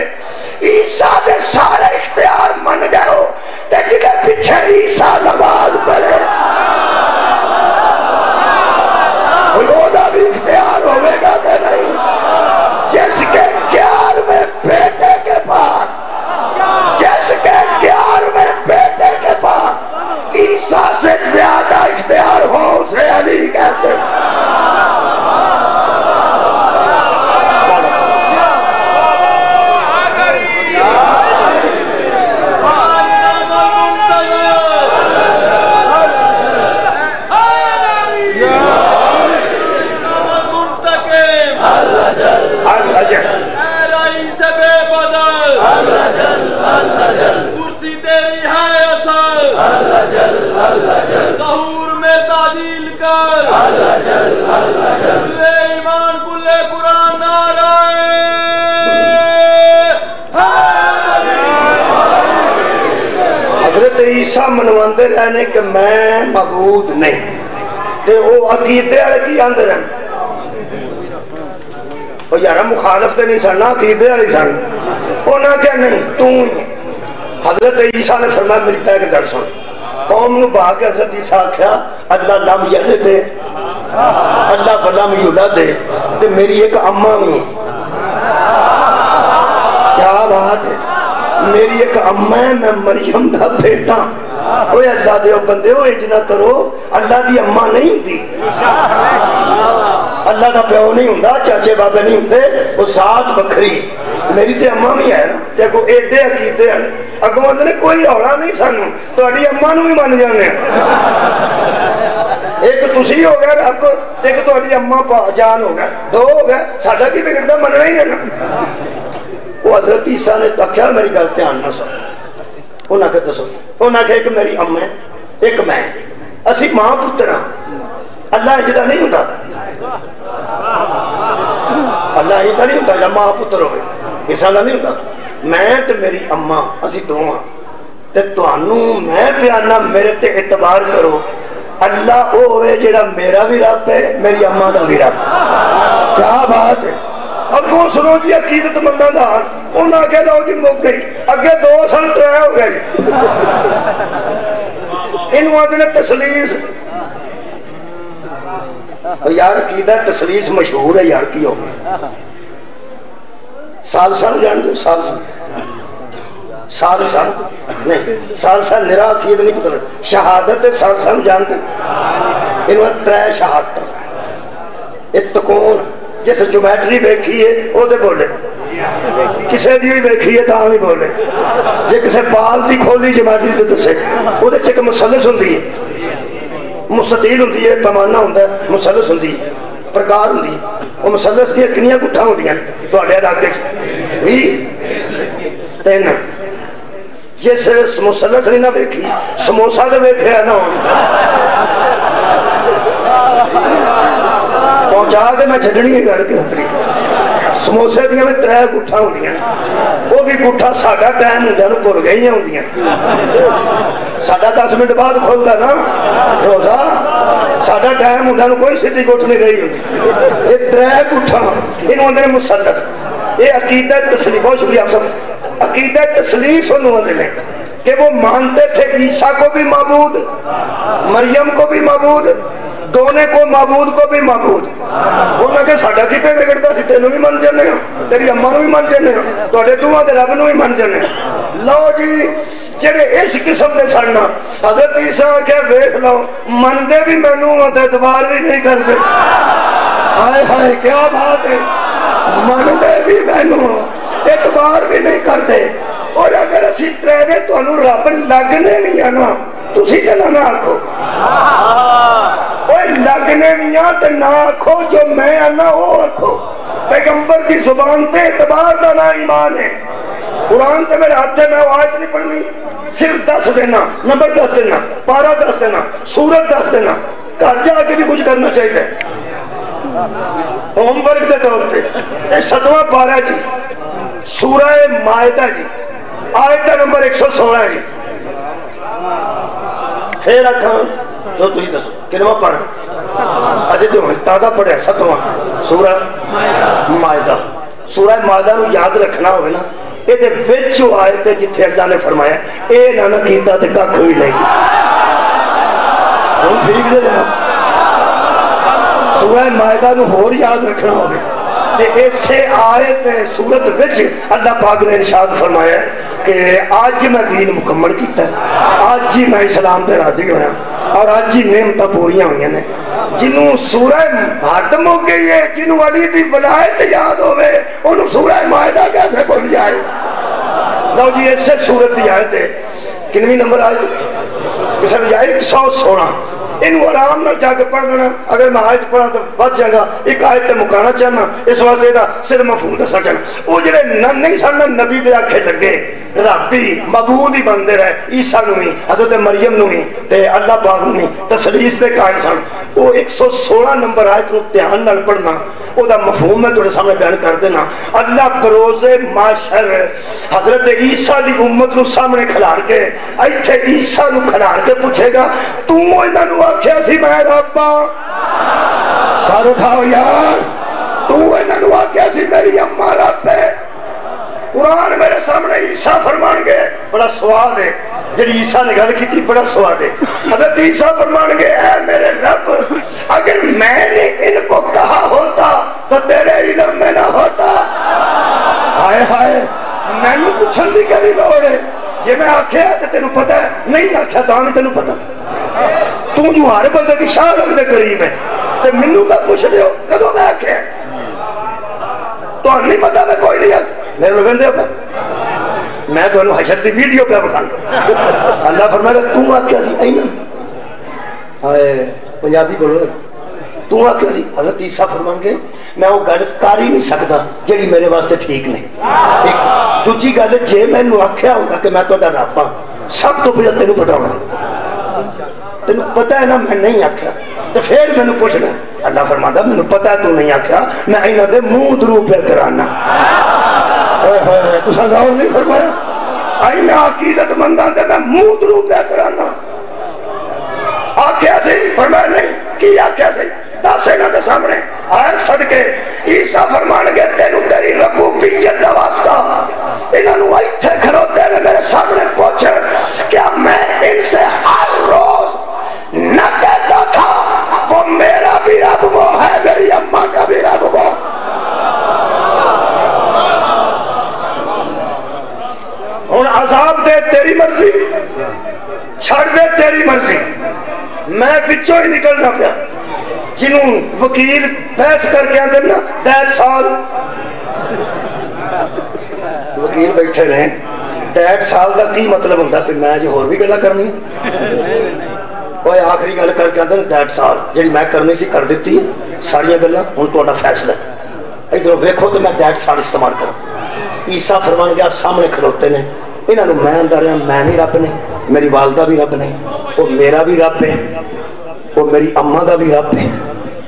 عیسیٰ دے سارے اختیار من گئے ہو تے جدے پیچھے عیسیٰ نماز پڑھے خدا بھی اختیار ہوئے گا کہ نہیں جس کے 11ویں بیٹے کے پاس جس کے 11ویں بیٹے کے پاس عیسیٰ سے زیادہ اختیار ہو اسے علی کہتے ہیں ظہور میں تعدیل کر ایمان کل قرآن نعرہ حضرت عیسیٰ منواندے رہنے کہ میں معبود نہیں تے وہ عقیدے والے کی آندے رہنے وہ یارا مخالف تے نہیں سن عقیدے والے سن انہاں کیا نہیں تو حضرت عیسیٰ نے فرمایا میری پہ کے گل سن قوم نو بہا کے حضرت عیسیٰ آکھیا اللہ لم یلد اللہ ولم یولد تے میری ایک اماں بھی کیا بات ہے میری ایک اماں ہے میں مریم دا بیٹا اوے اللہ دے بندے ہو اجنا کرو اللہ دی اماں نہیں ہوندی اللہ دا پیو نہیں ہوندا چاچے بابے نہیں ہوندے وہ ذات بکھری میری تے اماں بھی ہے نا تے کو ایڈے عقیدے ہیں اگوں اندر نے کوئی رولا نہیں سانو تہاڈی اماں نو بھی من جانے ایک تسی ہو گیا رب ایک تہاڈی اماں جان ہو گیا دو ہو گیا ساڈا کی بگڑدا مننا ہی نہیں وہ حضرت عیسیٰ نے آخیا میری گل دھیان نہ سن انہاں کہ دسو انہاں کہ ایک میری اماں ہے ایک میں اسی ماں پتر ہاں اللہ اجدا نہیں ہوندا اللہ اجدا نہیں ہوندا جب ماں پتر ہوئے اس طرح نہیں ہوندا میں تے میری اماں اسی دو ہاں تے تانوں میں پیانا میرے تے اعتبار کرو اللہ او ہوئے جڑا میرا بھی رب ہے میری اماں دا بھی رب کیا بات ہے اگوں سنو جی عقیدت منداں دا انہاں آکھیا لو جی مک گئی اگے دو سن ترے ہو گئے انہوں آدھے نے تسلیس یار عقیدہ تسلیس مشہور ہے یار کی ہو سال سال جان دو سال سال نہیں سال سال نرا عقید نہیں پتہ شہادت سال سال جانتے انہوں ترے شہادت اتقون جیسے جومیٹری بیکھی ہے وہ دے بولے کسے دی ہوئی بیکھی ہے تاں بھی بولے جے کسے بال دی کھولی جومیٹری دے دسے وہ دے چک مسلس ہوندی ہے مستطیل ہوندی ہے پیمانہ ہوندا ہے مسلس ہوندی ہے پرکار ہوندی ہے وہ مسلس دی کنیاں گٹھاں ہوندیاں تواڈے علاقے وی تین جیسے مسلس نہیں نہ بیکھی سموسا دے بیکھیا نہ پہنچا کے میں چھڑنی ہے گھر کے ہتری سموسے دیا میں ترے گٹھا ہوندیاں وہ بھی گٹھا ساڑھا ٹائم ہوندیاں نو پور گئی ہوندیاں ساڑھا 10 منٹ بعد کھولتا نا روزہ ساڑھا ٹائم ہوندیاں نو کوئی سیدھی گٹھ نہیں رہی ہوندی یہ ترے گٹھا انہوں نے مسلس یہ عقیدہ تسلیس بہت شکریہ آپ سب عقیدہ تسلیس انہوں نے کہ وہ مانتے تھے عیسیٰ کو بھی معبود مریم کو بھی معبود دونے کو معبود کو بھی معبود انہوں نے ساڑھا کی پہ بگڑتا سی تینوں بھی من جانے ہوں تیری اماں نو بھی من جانے ہوں تو اڑے دعا دے رب نو بھی من جانے ہوں لو جی جڑے اس قسم دے سڑنا حضرت عیسیٰ کہے ویکھ لو من دے بھی مینوں تے اعتبار بھی نہیں کرتے ہائے ہائے کیا بات ہے من دے بھی مینوں اعتبار بھی نہیں کرتے اور اگر اسی تریوے تو انہوں رب لگنے نہیں آنا تو اسی جنہ نہ آکھو اوہ لگنے نہیں آتے نہ آکھو جو میں آنا وہ آکھو پیغمبر کی زبان پہ اعتبار دا نا ایمان ہے قرآن تے میرے ہاتھ میں آیت نہیں پڑھنی صرف 10 دینا نمبر 10 دینا پارہ 10 دینا سورت 10 دینا گھر جا کے بھی کچھ کرنا چاہیے ہوم ورک دے طور تے یہ 7واں پارہ جی سورہ مائدہ جی آیت نمبر 116 جی پھر رکھاں جو تو ہی دسو کنواں پڑھا اجے جو تازہ پڑھے 7واں سورہ مائدہ سورہ مائدہ نو یاد رکھنا ہوئے نا یہ دے وچو آیت جتھے اللہ نے فرمایا اے نانا کیتا تے ککھ ہوئی نہیں ہوں ٹھیک دے جناب سورہ مائدہ نو ہور یاد رکھنا ہوئے تے ایسے آیت سورت وچ اللہ پاک نے ارشاد فرمایا کہ آج میں دین مکمل کیتا ہے آج ہی میں اسلام تے راضی ہویا اور آج ہی نعمتاں پوریاں ہوئی ہیں جنہوں سورہ حاتم ہو گئی ہے جنہوں علی دی ولایت یاد ہوئے انہوں سورہ مائدہ کیسے بھول جائے لو جی ایسے سورت دی آیت ہے کنویں نمبر آیت کسے بھی آئے 116 انہوں آرام نہ جا کے پڑھ دینا اگر میں آیت پڑھا تو بچ جائے گا ایک آیت تے مکانا چاہنا اس واسطے دا صرف مفہوم دسنا چاہنا وہ جڑے نہیں سننا نبی دے آنکھیں لگے ربی معبود ہی بندے رہے عیسیٰ نو ہی حضرت مریم نو ہی تے اللہ پاک نو ہی تسلیس دے قائل سن وہ 116 نمبر آیت نو دھیان نال پڑھنا، او دا مفہوم میں تھوڑے سامنے بیان کر دینا۔ اللہ بروز معاشر حضرت عیسیٰ دی امت نو سامنے کھلار کے ایتھے عیسیٰ نو کھلار کے پوچھے گا تو انہاں نو آکھیا سی میں رب ہاں؟ سر اٹھاؤ یار، تو انہاں نو آکھیا سی میری اماں رب ہے؟ قرآن میرے سامنے عیسیٰ فرمان گے، بڑا سواد ہے جڑی عیسیٰ نے گل کی تھی، بڑا سواد ہے۔ حضرت عیسیٰ فرمان گے اے میرے رب، اگر میں نے ان کو کہا ہوتا تو تیرے علم میں نہ ہوتا۔ ہائے ہائے، میں نے پوچھن دی کیڑی لوڑ ہے؟ جے میں آکھیا تے تینوں پتہ ہے، نہیں آکھیا تاں بھی تینوں پتہ۔ تو جو ہر بندے دی شاہ رکھ دے قریب ہے تے مینوں کا پوچھ دیو کدوں میں آکھیا؟ تو نہیں پتہ میں کوئی نہیں آکھیا، میرے لوگ اندے ہوتا میں تو انہوں حشر دی ویڈیو پہ بکھان اللہ فرمائے گا تم آکھیا سی اینا پنجابی بولو لگا تم آکھیا سی۔ حضرت عیسیٰ فرمان گے میں وہ گل کر ہی نہیں سکتا جڑی میرے واسطے ٹھیک نہیں۔ ایک دوجی گل جے میں نو آکھیا ہوگا کہ میں تہاڈا رب ہاں، سب تو پہلے تینوں پتہ ہونا، تینوں پتہ ہے نا میں نہیں آکھیا تو پھر میں نے پوچھنا۔ اللہ فرماتا میں نے پتہ ہے تو نہیں آکھیا، میں اینا دے منہ درو پہ کرانا۔ تسا غور نہیں فرمایا؟ آئین عقیدت مندان دے میں منہ درو پہ کرانا۔ آکھیا سی؟ فرمایا نہیں۔ کی آکھیا سی؟ دس اینا دے سامنے آئے صدقے عیسیٰ فرمان گے تینوں تیری ربوبیت دا واسطہ انہاں نو ایتھے کھلوتے نے میرے سامنے پوچھ کیا میں ان سے ہر روز نہ کہتا تھا وہ میرا بھی رب وہ ہے، میری اماں کا بھی رب وہ۔ ہن عذاب دے تیری مرضی، چھڑ دے تیری مرضی، میں بچوں ہی نکلنا پیا۔ جنہوں وکیل بحث کر کے آتے نا 1.5 سال وکیل بیٹھے رہے 1.5 سال کا کی مطلب ہوتا کہ میں جو اور بھی گلا کرنی وہ آخری گل کر کے آتے 1.5 سال جی میں کرنی سی کر دیتی ساری گلا ہوں تو فیصلہ ادھر ویکھو تو میں 1.5 سال استعمال کروں۔ عیسیٰ فرمان گیا سامنے کھلوتے نے انہوں میں اندر رہا میں بھی رب نہیں، میری والدہ بھی رب نہیں، وہ میرا بھی رب ہے، وہ میری اماں دا بھی رب ہے،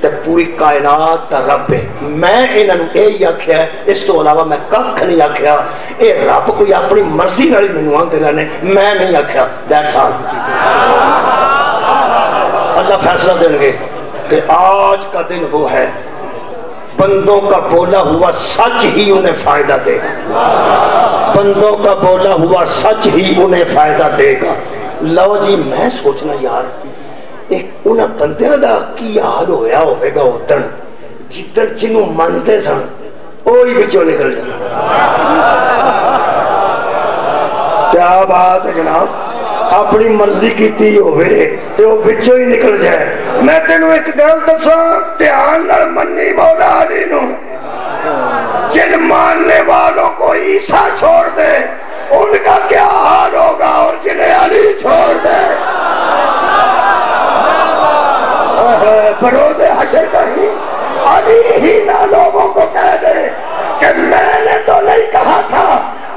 تے پوری کائنات دا رب ہے۔ میں انہوں یہی آکھیا ہے، اس تو علاوہ میں ککھ نہیں آکھیا۔ اے رب کوئی اپنی مرضی والی مینوں آندے رہنے، میں نہیں آکھیا 1.5 سال۔ اللہ فیصلہ دیں گے کہ آج کا دن وہ ہے بندوں کا بولا ہوا سچ ہی انہیں فائدہ دے گا، بندوں کا بولا ہوا سچ ہی انہیں فائدہ دے گا۔ لو جی میں سوچنا یار انہاں بندیاں دا کی حال ہویا ہوئے گا ادھر جدھر جنہوں مانتے سن وہی بچوں نکل جائے۔ کیا بات ہے جناب، اپنی مرضی کیتی ہوئے تے وہ بچوں ہی نکل جائے۔ میں تینوں ایک گل دساں دھیان نال منی مولا علی نو، جن ماننے والوں کو عیسیٰ چھوڑ دے ان کا کیا حال ہوگا، اور جنہیں علی چھوڑ دے بروز حشر کا ہی علی ہی نہ لوگوں کو کہہ دے کہ میں نے تو نہیں کہا تھا،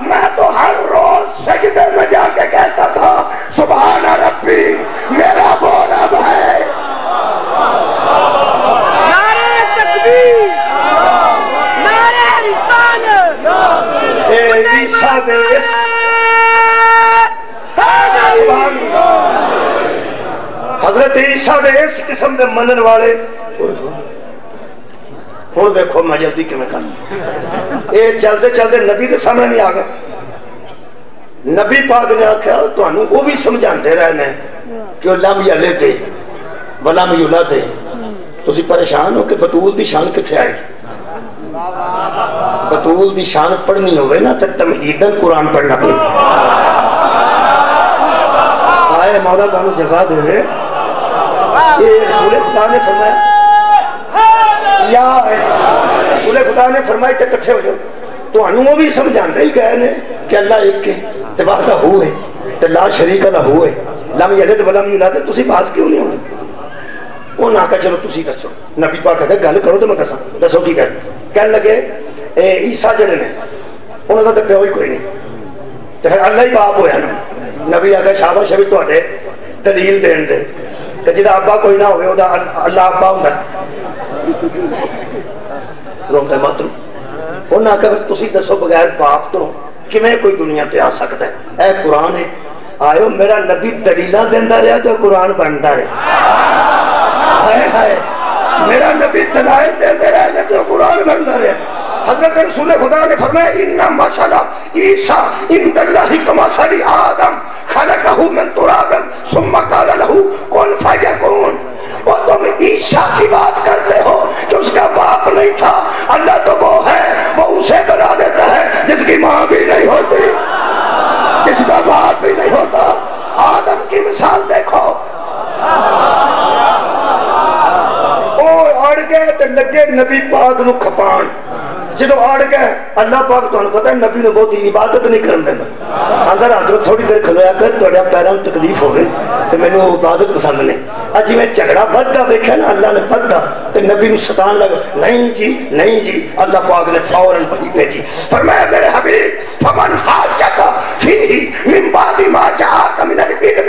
میں تو ہر روز سجدے میں جا کے کہتا تھا سبحان ربی میرا وہ رب ہے۔ نعرہ تکبیر، نعرہ رسالت، اے عیسیٰ دے سبحان حضرت عیسیٰ دے اس قسم دے منن والے ہوں دیکھو میں جلدی کیوں کرنا یہ چلتے چلتے نبی دے سامنے نہیں آ گیا۔ نبی پاک نے آخیا تو وہ بھی سمجھاتے رہنے کہ وہ لم یلد ولم یولد، تسی پریشان ہو کہ بطول دی شان کتنے آئے گی؟ بطول دی شان پڑھنی ہوئے نا تو تمہیدن قرآن پڑھنا پڑے۔ آئے مولا تانوں جزا دے رہے یہ رسول خدا نے فرمایا یا رسول خدا نے فرمایا تے کٹھے ہو جاؤ تو انہوں وہ بھی سمجھاندے ہی گئے نے کہ اللہ ایک کے تے وحدہ ہو ہے تے لا شریک اللہ ہو ہے لم یلد ولم یولد، تسی باز کیوں نہیں ہونے؟ وہ نہ کہا چلو تسی دسو۔ نبی پاک کہتے گل کرو تو میں دساں دسو کی کہنے لگے اے عیسیٰ جڑے نے انہوں دا تے پیو ہی کوئی نہیں تے پھر اللہ ہی باپ ہویا نا۔ نبی آگے شاباش بھی تواڈے دلیل دین دے کہ جدا ابا کوئی نہ ہوئے دا اللہ ابا ہوں روندہ ماترو انہاں کہ تسی دسو بغیر باپ تو کمیں کوئی دنیا تے آ سکتا ہے؟ اے قرآن ہے آئیو میرا نبی دلیلہ دیندہ رہا تو قرآن بنتا رہا ہائے ہائے میرا نبی دلائل دیندہ رہا تو قرآن بنتا رہا حضرت رسول خدا نے فرمایا انہا مسئلہ عیسیٰ اند اللہ کمثل آدم خلقہ من تراب ثم قال له کن فیکون وہ تم عیسیٰ کی بات کرتے ہو کہ اس کا باپ نہیں تھا اللہ تو وہ ہے وہ اسے بنا دیتا ہے جس کی ماں بھی نہیں ہوتی جس کا باپ بھی نہیں ہوتا آدم کی مثال دیکھو اڑ گئے تو لگے نبی پاک نو کھپان جدو اڑ گئے اللہ پاک تو پتہ ہے نبی نے بہت عبادت نہیں کرن دینا اندر حضرت تھوڑی دیر کھلویا کر تھوڑے پیروں تکلیف ہو گئی تو میں نے عبادت پسند نہیں اجی میں جھگڑا بدھا ویکھیا نا اللہ نے بدھا تو نبی نے ستان لگا نہیں جی اللہ پاک نے فوراً وحی بھیجی فرمایا میرے حبیب فمن حاجک فیہ من بعد ما جاءک من العلم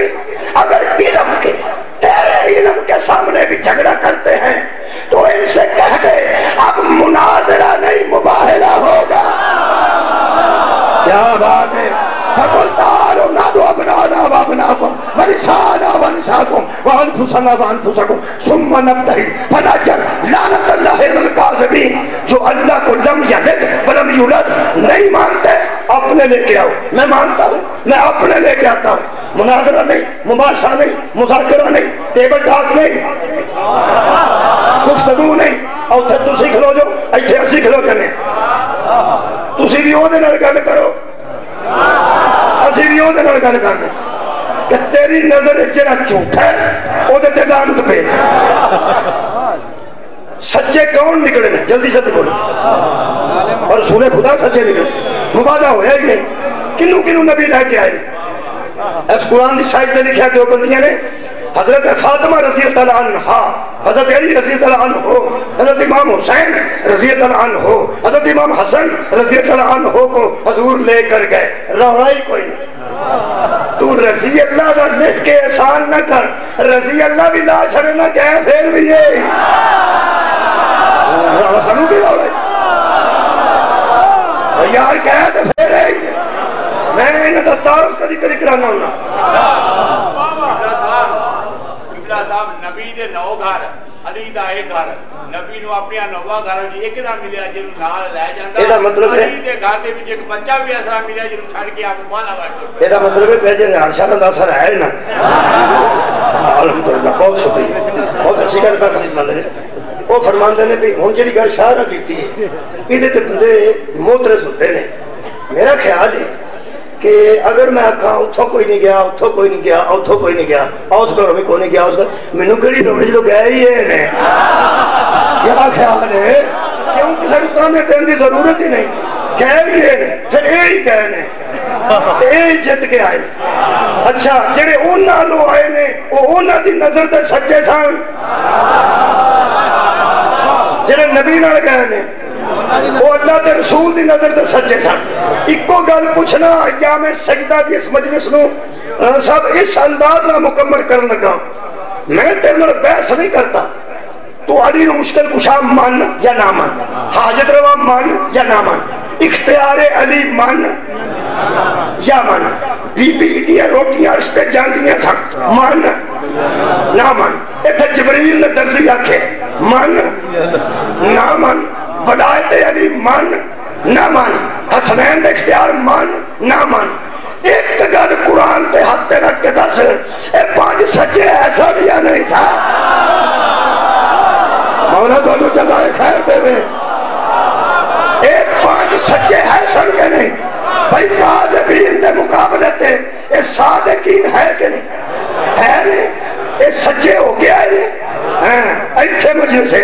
اگر علم کے تیرے علم کے سامنے بھی جھگڑا کرتے ہیں تو ان سے کہہ دے اب مناظرہ نہیں مباہلہ ہوگا کیا بات ہے فَقُلْ تَعَالُوا نَدْعُوا أَبْنَاءَنَا وَأَبْنَاءَكُمْ وَنِسَاءَنَا وَنِسَاءَكُمْ وَأَنفُسَنَا وَأَنفُسَكُمْ ثُمَّ نَبْتَهِلْ فَنَجْعَلْ لَعْنَةَ اللَّهِ عَلَى الْكَاذِبِينَ جو اللہ کو لم یلد ولم یولد نہیں مانتے اپنے لے کے آؤ میں مانتا ہوں میں اپنے لے کے آتا ہوں مناظرہ نہیں مباحثہ نہیں مذاکرہ نہیں ٹیبل ٹاک نہیں گفتگو نہیں اور تو سیکھ لو جو ایتھے سیکھ لو جنے تسی بھی او دے نال گل کرو اسی بھی او دے نال گل کرنے کہ تیری نظر جڑا جھوٹ ہے او دے تے لعنت پہ سچے کون نکلے نے جلدی سے بولو اور رسول خدا سچے نکلے مبالغہ ہویا ہی نہیں کنوں نبی لے کے آئے اس قرآن دی سائٹ تے لکھا کہ وہ بندیاں نے حضرت فاطمہ رضی اللہ عنہ حضرت علی رضی اللہ عنہ حضرت امام حسین رضی اللہ عنہ حضرت امام حسن رضی اللہ عنہ کو حضور لے کر گئے روڑائی کوئی نہیں تو رضی اللہ دا لکھ کے احسان نہ کر رضی اللہ بھی لا چھڑے نہ گئے پھر بھی یہ روڑا سنو بھی روڑائی یار کہے تو پھر ہے میں انہیں دا تعارف کدی کرانا ہوں صاحب نبی دے نو گھر علی دا ایک گھر نبی نو اپنی نوواں گھر جی ایک نہ ملیا جنوں نال لے جاندا اے دا مطلب ہے علی دے گھر دے وچ ایک بچہ بھی ایسا ملیا جنوں چھڑ کے آپ مالا بیٹھے اے دا مطلب ہے بھیجے عائشہ دا اثر ہے نا الحمدللہ بہت شکریہ بہت اچھی گل بات فرماندے نے وہ فرماندے نے بھی ہن جڑی گل شاہ نے کیتی ہے ایدے تے بندے موترز ہوندے نے میرا خیال ہے کہ اگر میں آکھاں اتھو کوئی نہیں گیا اتھو کوئی نہیں گیا اتھو کوئی نہیں گیا اس گھروں میں کوئی نہیں گیا اس گھر مینوں کیڑی لوڑ جو گئے ہی ہے کیا خیال ہے کیوں کسی کو تانے دینے کی ضرورت ہی نہیں گئے ہی ہے پھر یہی گئے نے یہی جت کے آئے اچھا جڑے انہاں لو آئے نے وہ انہاں دی نظر تے سچے سن جڑے نبی نال گئے نے وہ اللہ دے رسول دی نظر تے سچے سن ایکو گل پوچھنا ایام سجدہ دی اس مجلس نو سب اس انداز نہ مکمل کرن لگا میں تیرے نال بحث نہیں کرتا تو علی نو مشکل کشا مان یا نہ مان حاجت روا مان یا نہ مان اختیار علی مان یا مان بی بی دیا روٹیاں رشتے جاندیاں سن مان نہ مان ایتھے جبریل نے درزی آکھے مان نہ مان ولایت علی مان نہ مان حسنین اختیار مان نہ مان ایک گل قرآن تے ہاتھ تے رکھ کے دس اے پانچ سچے ایسا دیا نہیں سا مولا دونوں جزائے خیر دے میں اے پانچ سچے ہے سن کے نہیں بھائی کاذبین دے مقابلے تے اے صادقین ہے کہ نہیں ہے نہیں اے سچے ہو گیا ہے نہیں ایتھے مجھے سے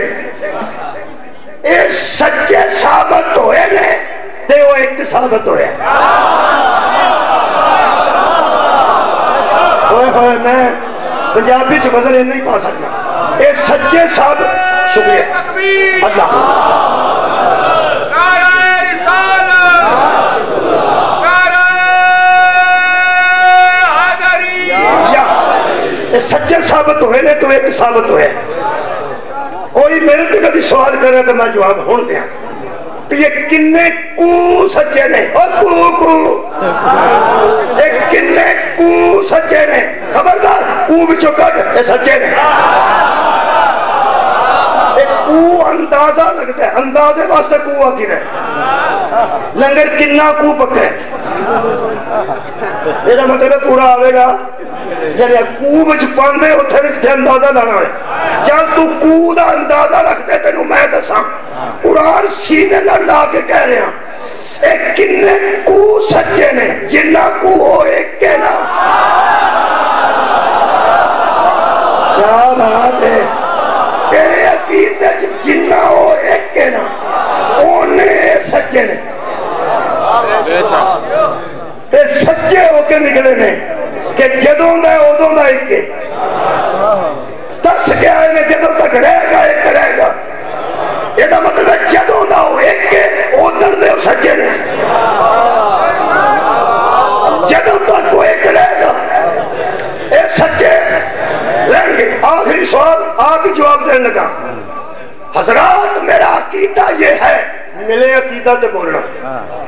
اے سچے ثابت ہوئے نے تے وہ ایک ثابت ہوئے ہوئے میں پنجابی سے غزل نہیں پا سکتا اے سچے ثابت شکریہ اللہ نعرہ رسالت نعرہ حیدری یہ سچے ثابت ہوئے نے تو ایک ثابت ہوئے کوئی میرے تے کدی سوال کرے تو میں جواب ہون دیا یہ کنے کو سچے نے ایک کنے کو سچے نے خبردار کو بچو کٹ یہ سچے نے ایک کو اندازہ لگتا ہے اندازے واسطے کو آکی رہے لنگر کنہ کو پکے یہ مطلب پورا آوے گا جب کو بچ پاندے اتھے جتے اندازہ لانا ہے جب تو کو دا اندازہ رکھتے تینوں میں دساں قرآن سینے نہ لا کے کہہ رہے ہیں ایک کنے کو سچے نے جنہ کو ہو ایک کے نا کیا بات ہے تیرے عقیدے جنہ ہو ایک کے نا اونے سچے نے تے سچے ہو کے نکلے نے کہ جدوں دا ادوں دا ایک کے دس کے آئے نے جدوں تک رہے گا ایک رہے گا یہ دا مطلب ہے جدوں دا ہو ایک کے ادھر دے سچے نے جدوں تک کو ایک رہے گا اے سچے رہن گے آخری سوال آپ ہی جواب دینے لگا حضرات میرا عقیدہ یہ ہے ملے عقیدہ تے بولنا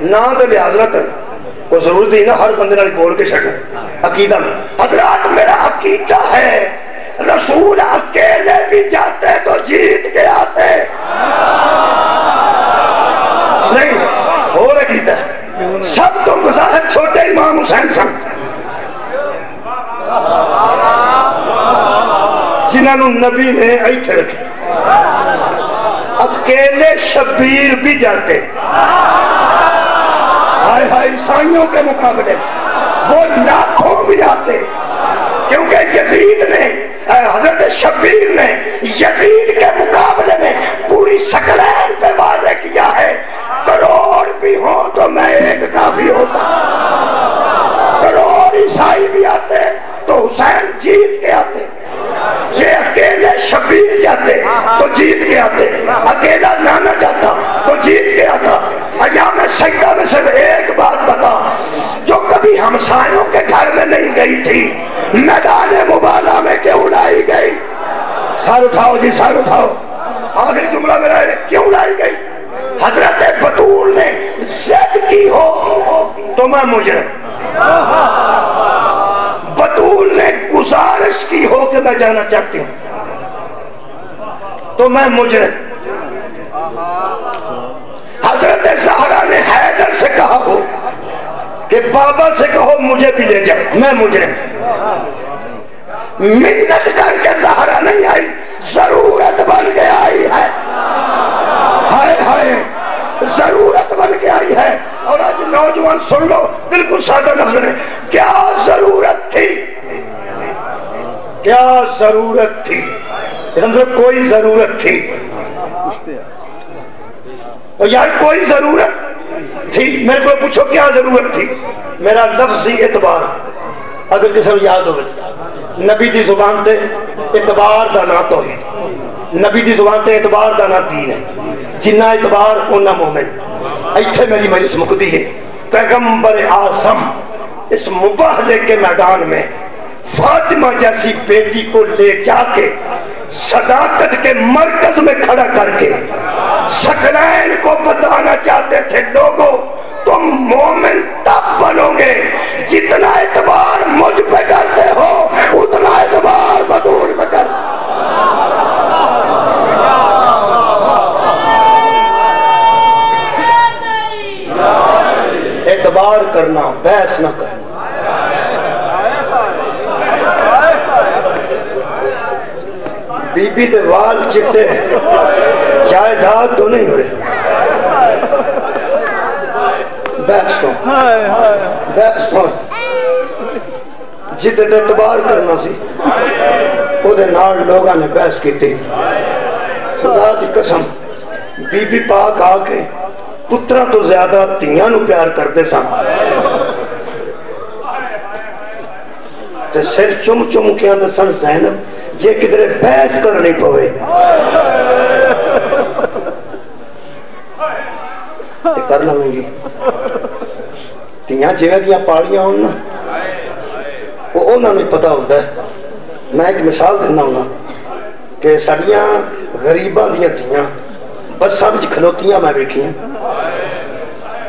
نہ تو لحاظ نہ کرنا کوئی ضرورت نہیں نا ہر بندے نال بول کے چھڑنا عقیدہ میں حضرات میرا عقیدہ ہے رسول اکیلے بھی جاتے تو جیت کے آتے نہیں اور عقیدہ ہے سب تو مظاہر چھوٹے امام حسین سن جنہوں نبی نے ایتھے رکھے اکیلے شبیر بھی جاتے ہائے ہائے عیسائیوں کے مقابلے وہ لاکھوں بھی آتے کیونکہ یزید نے حضرت شبیر نے یزید کے مقابلے میں پوری ثقلین پہ واضح کیا ہے کروڑ بھی ہوں تو میں ایک کافی ہوتا کروڑ عیسائی بھی آتے تو حسین جیت کے آتے یہ اکیلے شبیر جاتے تو جیت کے آتے اکیلا نانا جاتا تو جیت کے آتا ایام سجدہ میں صرف ایک بات بتا جو کبھی ہمسایوں کے گھر میں نہیں گئی تھی میدان مبالہ میں کیوں لائی گئی سار اٹھاؤ جی سار اٹھاؤ آخری جملہ میرا ہے کیوں لائی گئی حضرت بطول نے زد کی ہو تو میں مجرم بطول نے گزارش کی ہو کہ میں جانا چاہتی ہوں تو میں مجرم حضرت زہرا نے حیدر سے کہا ہو کہ بابا سے کہو مجھے بھی لے جاؤ میں مجرم منت کر کے زہرا نہیں آئی ضرورت بن کے آئی ہے ہائے ہائے ضرورت بن کے آئی ہے اور آج نوجوان سن لو بالکل سادہ لفظ نے کیا ضرورت تھی کیا ضرورت تھی اس اندر کوئی ضرورت تھی اور یار کوئی ضرورت تھی میرے کو پوچھو کیا ضرورت تھی میرا لفظی اعتبار اگر کسی کو یاد ہوئے نبی دی زبان تے اعتبار دا نا توحید نبی دی زبان تے اعتبار دا نا دین ہے جنہ اعتبار انہ مومن ایتھے میری مجلس مقدی ہے پیغمبر اعظم اس مباہلے کے میدان میں فاطمہ جیسی بیٹی کو لے جا کے صداقت کے مرکز میں کھڑا کر کے ثقلین کو بتانا چاہتے تھے لوگوں تم مومن تب بنو گے جتنا اعتبار مجھ پہ کرتے ہو اتنا اعتبار بطول پہ کر اعتبار کرنا بحث نہ کرنا بی بی دے وال چٹے جائیداد تو نہیں ہو رہے بحث کون جدے دے اعتبار کرنا سی او دے نال لوگاں نے بحث کی تھی خدا دی قسم بی بی پاک آ کے پترہ تو زیادہ تیاں نو پیار کرتے سن تے سر چم چم کے اندر سن زینب جے کدھرے بحث کرنی پوے تے کر لوں گی تیاں جیویں دیاں پاڑیاں ہوں نا وہ انہوں نے پتا ہوتا ہے میں ایک مثال دینا ہونا کہ ساڑیاں غریباں دیاں تھیاں بساں وچ کھلوتیاں میں ویکھیاں،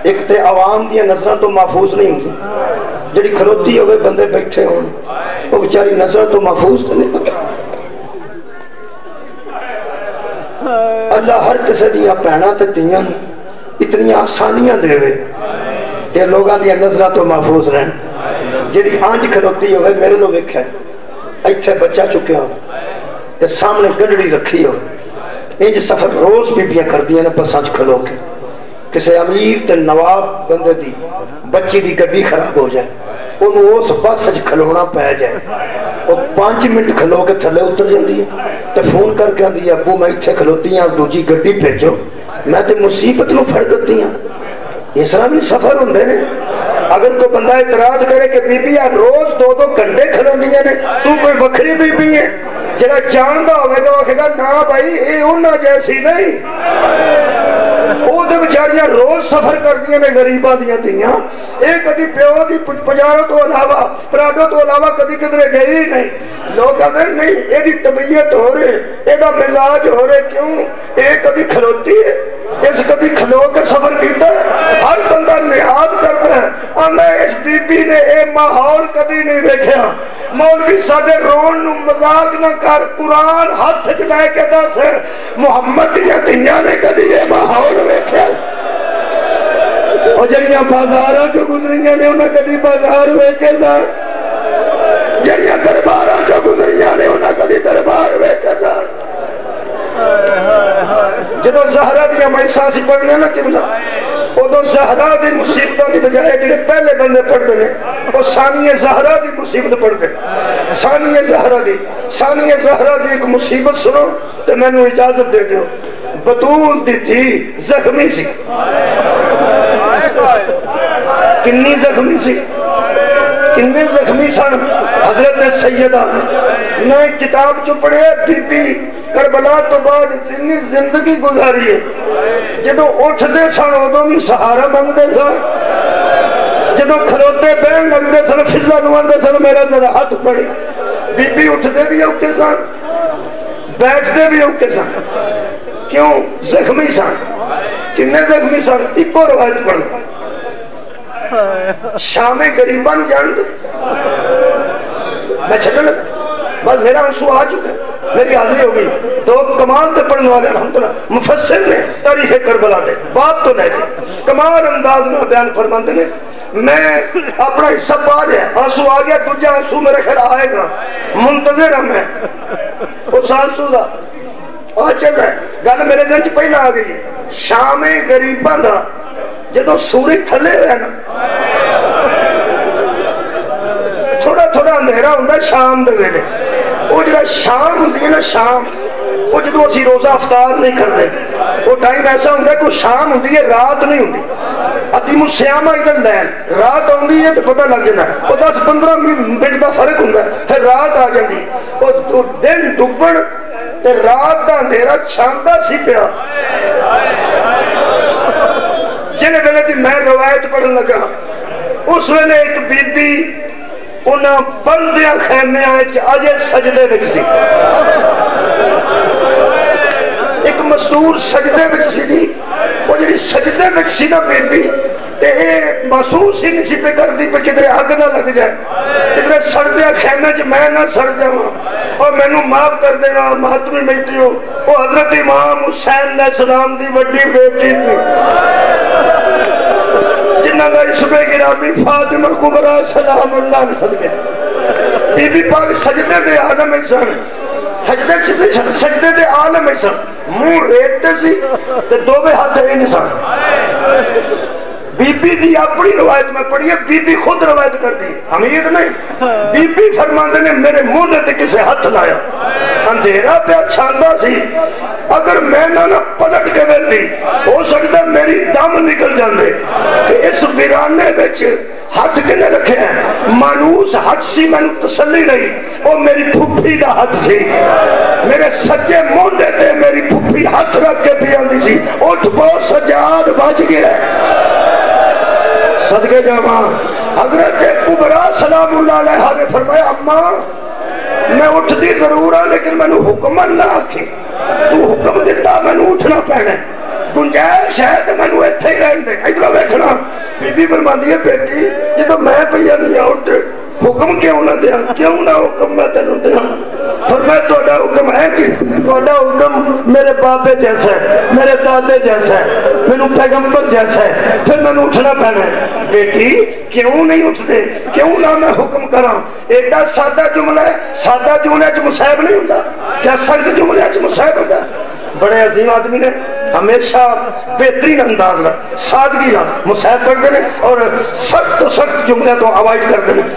ایک تے عوام دیاں نظراں تو محفوظ نہیں ہوندی، جڑی کھلوتی ہوئے بندے بیٹھے ہون وہ بیچاری نظراں تو محفوظ نہیں ہوندی۔ اللہ ہر کسے دیاں پہنا تے تیاں اتنی آسانیاں دے وے کہ لوگاں دیاں نظراں تو محفوظ رہن۔ جڑی آنج کھلوتی ہوئے میرے لو ویکھے ایتھے بچہ چکے ہو تے سامنے گڈڑی رکھی ہو، انج سفر روز بیبیاں کر دیاں نے بساں چ کھلو کے، کسے امیر تے نواب بندے دی بچی دی گڈی خراب ہو جائے انہوں اس بس چ کھلونا پہ جائے، وہ 5 منٹ کھلو کے تھلے اتر جاندی ہے تے فون کر کے آندی ہے ابو میں ایتھے کھلوتی ہاں دوجی گڈی بھیجو، میں تے مصیبت نو پھڑ دتی ہاں۔ اس طرح بھی سفر ہوندے نے۔ اگر کوئی بندہ اعتراض کرے کہ بی بی روز 2-2 گھنٹے کھلوندیاں نے تو کوئی وکھری بی بی ہے، جڑا جاندا ہوے گا وہ کہے گا نا بھائی اے انہاں جیسی نہیں، وہ دے بیچاریاں روز سفر کردیاں نے غریباں دیاں تھیاں، اے کدی پیو دی پجاروں تو علاوہ پراڈو تو علاوہ کدی کدھرے گئی ہی نہیں۔ لوگ کہتے ہیں نہیں اے دی طبیعت ہو رہے، اے دا مزاج ہو رہے، کیوں اے کدی کھلوتی ہے، اس کدی کھلو کے سفر کیتا ہے۔ ہر بندہ نہاد کرتا ہے آنا اس بی بی نے اے ماحول کدی نہیں دیکھا۔ مولوی ساڈے رون نو مذاق نہ کر، قرآن ہاتھ چ لے کے دس محمد دیاں دھیاں نے کدی اے ماحول ویکھیا؟ اور جڑیاں بازاراں چوں گزریاں نے انہاں کدی بازار ویکھے سن، جڑیاں درباراں چوں گزریاں نے انہاں کدی دربار ویکھے سن۔ جدو زہرا دیا مائساں سی پڑھنے نا قبلہ ادو زہرا دی مصیبتوں دی بجائے جڑے پہلے بندے پڑھتے ہیں وہ ثانیہ زہرا دی مصیبت پڑھتے ہیں۔ ثانیہ زہرا دی ایک مصیبت سنو تو میں نے اجازت دے دیو۔ بطول دی تھی زخمی سی، کنی زخمی سی، کنے زخمی سن حضرت سیدہ نے کتاب چو پڑھے بی بی کربلا تو بعد اتنی زندگی گزاری ہے، جدو اٹھ دے سن ادو بھی سہارا مانگ دے سن، جدو کھلوتے بہن لگ دے سن فضا نوان دے سن میرا ذرا ہاتھ پڑی، بی بی اٹھ دے بھی اوکے سن بیٹھ دے بھی اوکے سن، کیوں زخمی سن۔ کنے زخمی سن؟ ایک اور روایت پڑھنا شام غریبان جان دے میں چھٹنے لگا، بس میرا انسو آ چکا ہے، میری حاضری ہو گئی۔ دو کمال دے پڑھنے والے الحمدللہ مفسر نے تاریخ کربلا دے باپ تو نہیں دے کمال انداز میں بیان فرماندے نے۔ میں اپنا حصہ پا لیا، آنسو آ گیا، دوجہ آنسو میرے خیر آئے گا، منتظر ہم ہیں اس آنسو دا آ چل رہا ہے۔ گل میرے ذہن چ پہلا آ گئی شام غریباں دا جدو سورج تھلے ہوئے نا تھوڑا تھوڑا اندھیرا ہوندہ شام دے ویلے، وہ جڑا شام ہوندی ہے نا شام، وہ جدو اسی روزہ افطار نہیں کرتے وہ ٹائم ایسا ہوندہ ہے کہ شام ہوندی ہے رات نہیں ہوندی۔ اتیم السیامہ ادھر لین رات ہوندی ہے تو پتہ لگ جانا ہے، وہ 10-15 منٹ دا فرق ہوندہ ہے، پھر رات آ جاندی، وہ دن ڈبڑ تے رات دا اندھیرا چھاندہ سی پیا۔ جنہیں ویلے دی میں روایت پڑھن لگا، اس ویلے ایک بی بی انہاں بندیاں خیمے آئے اجے سجدے وچ سی، ایک مزدور سجدے وچ سی جی، وہ جڑی سجدے وچ سی نا بی بی تے اے محسوس ہی نہیں سی پہ کر دی پہ کدھرے اگ نہ لگ جائے، کدھرے سڑ دیا خیمے چ میں نہ سڑ جاواں، اور میں نو معاف کر دینا مہتمی بیٹی ہو، وہ حضرت امام حسین علیہ السلام دی وڈی بیٹی سی جنہ دا عصبِ گرامی فاطمہ کبریٰ سلام اللہ علیہ صدقے۔ بی بی پاک سجدے دے عالم ایسان، سجدے دے عالم ایسان، منہ ریتے سی تے دو بے ہاتھ ہے انسان۔ بی بی دی اپنی روایت میں پڑھی ہے، بی بی خود روایت کر دی، حمید نہیں، بی بی فرماندے نے میرے منہ نے تے کسے ہاتھ لایا، اندھیرا پہ چھاندہ سی، اگر میں نہ پلٹ کے بیٹھی ہو سکتا میری دم نکل جاندے کہ اس ویرانے بچ ہاتھ کنے رکھے ہیں، مانوس ہاتھ سی میں تسلی رہی، وہ میری پھوپھی دا ہاتھ سی، میرے سجے موندے تے میری پھوپھی ہاتھ رکھ کے پیاندی سی، اٹھ بہت سجاد بچ گیا صدقے جاواں۔ حضرت کبریٰ سلام اللہ علیہ نے فرمایا اماں میں اٹھتی ضرور ہاں لیکن میں حکمن نہ آکھی تو حکم دیتا میں اٹھنا پینا گنجائش ہے تو میں ایتھے ہی رہن دے ادھر ویکھنا بی بی فرماندی ہے بیٹی جدو میں پیا نہیں اٹھ حکم کیوں نہ دیا کیوں نہ حکم میں تینوں دیا فرمایا تہاڈا حکم ہے جی تہاڈا حکم میرے بابے جیسا ہے میرے دادے جیسا ہے مینوں پیغمبر جیسا ہے پھر مینوں اٹھنا پینا ہے بیٹی کیوں نہیں اٹھتے کیوں نہ میں حکم کراں ایڈا سادہ جملہ ہے سادہ جملے چ مصیب نہیں ہوندا کیا سخت جملے چ مصیب ہوندا بڑے عظیم آدمی نے ہمیشہ بہترین انداز میں سادگی نہ مصیب پڑھتے ہیں اور سخت تو سخت جملے تو اوائڈ کرتے ہیں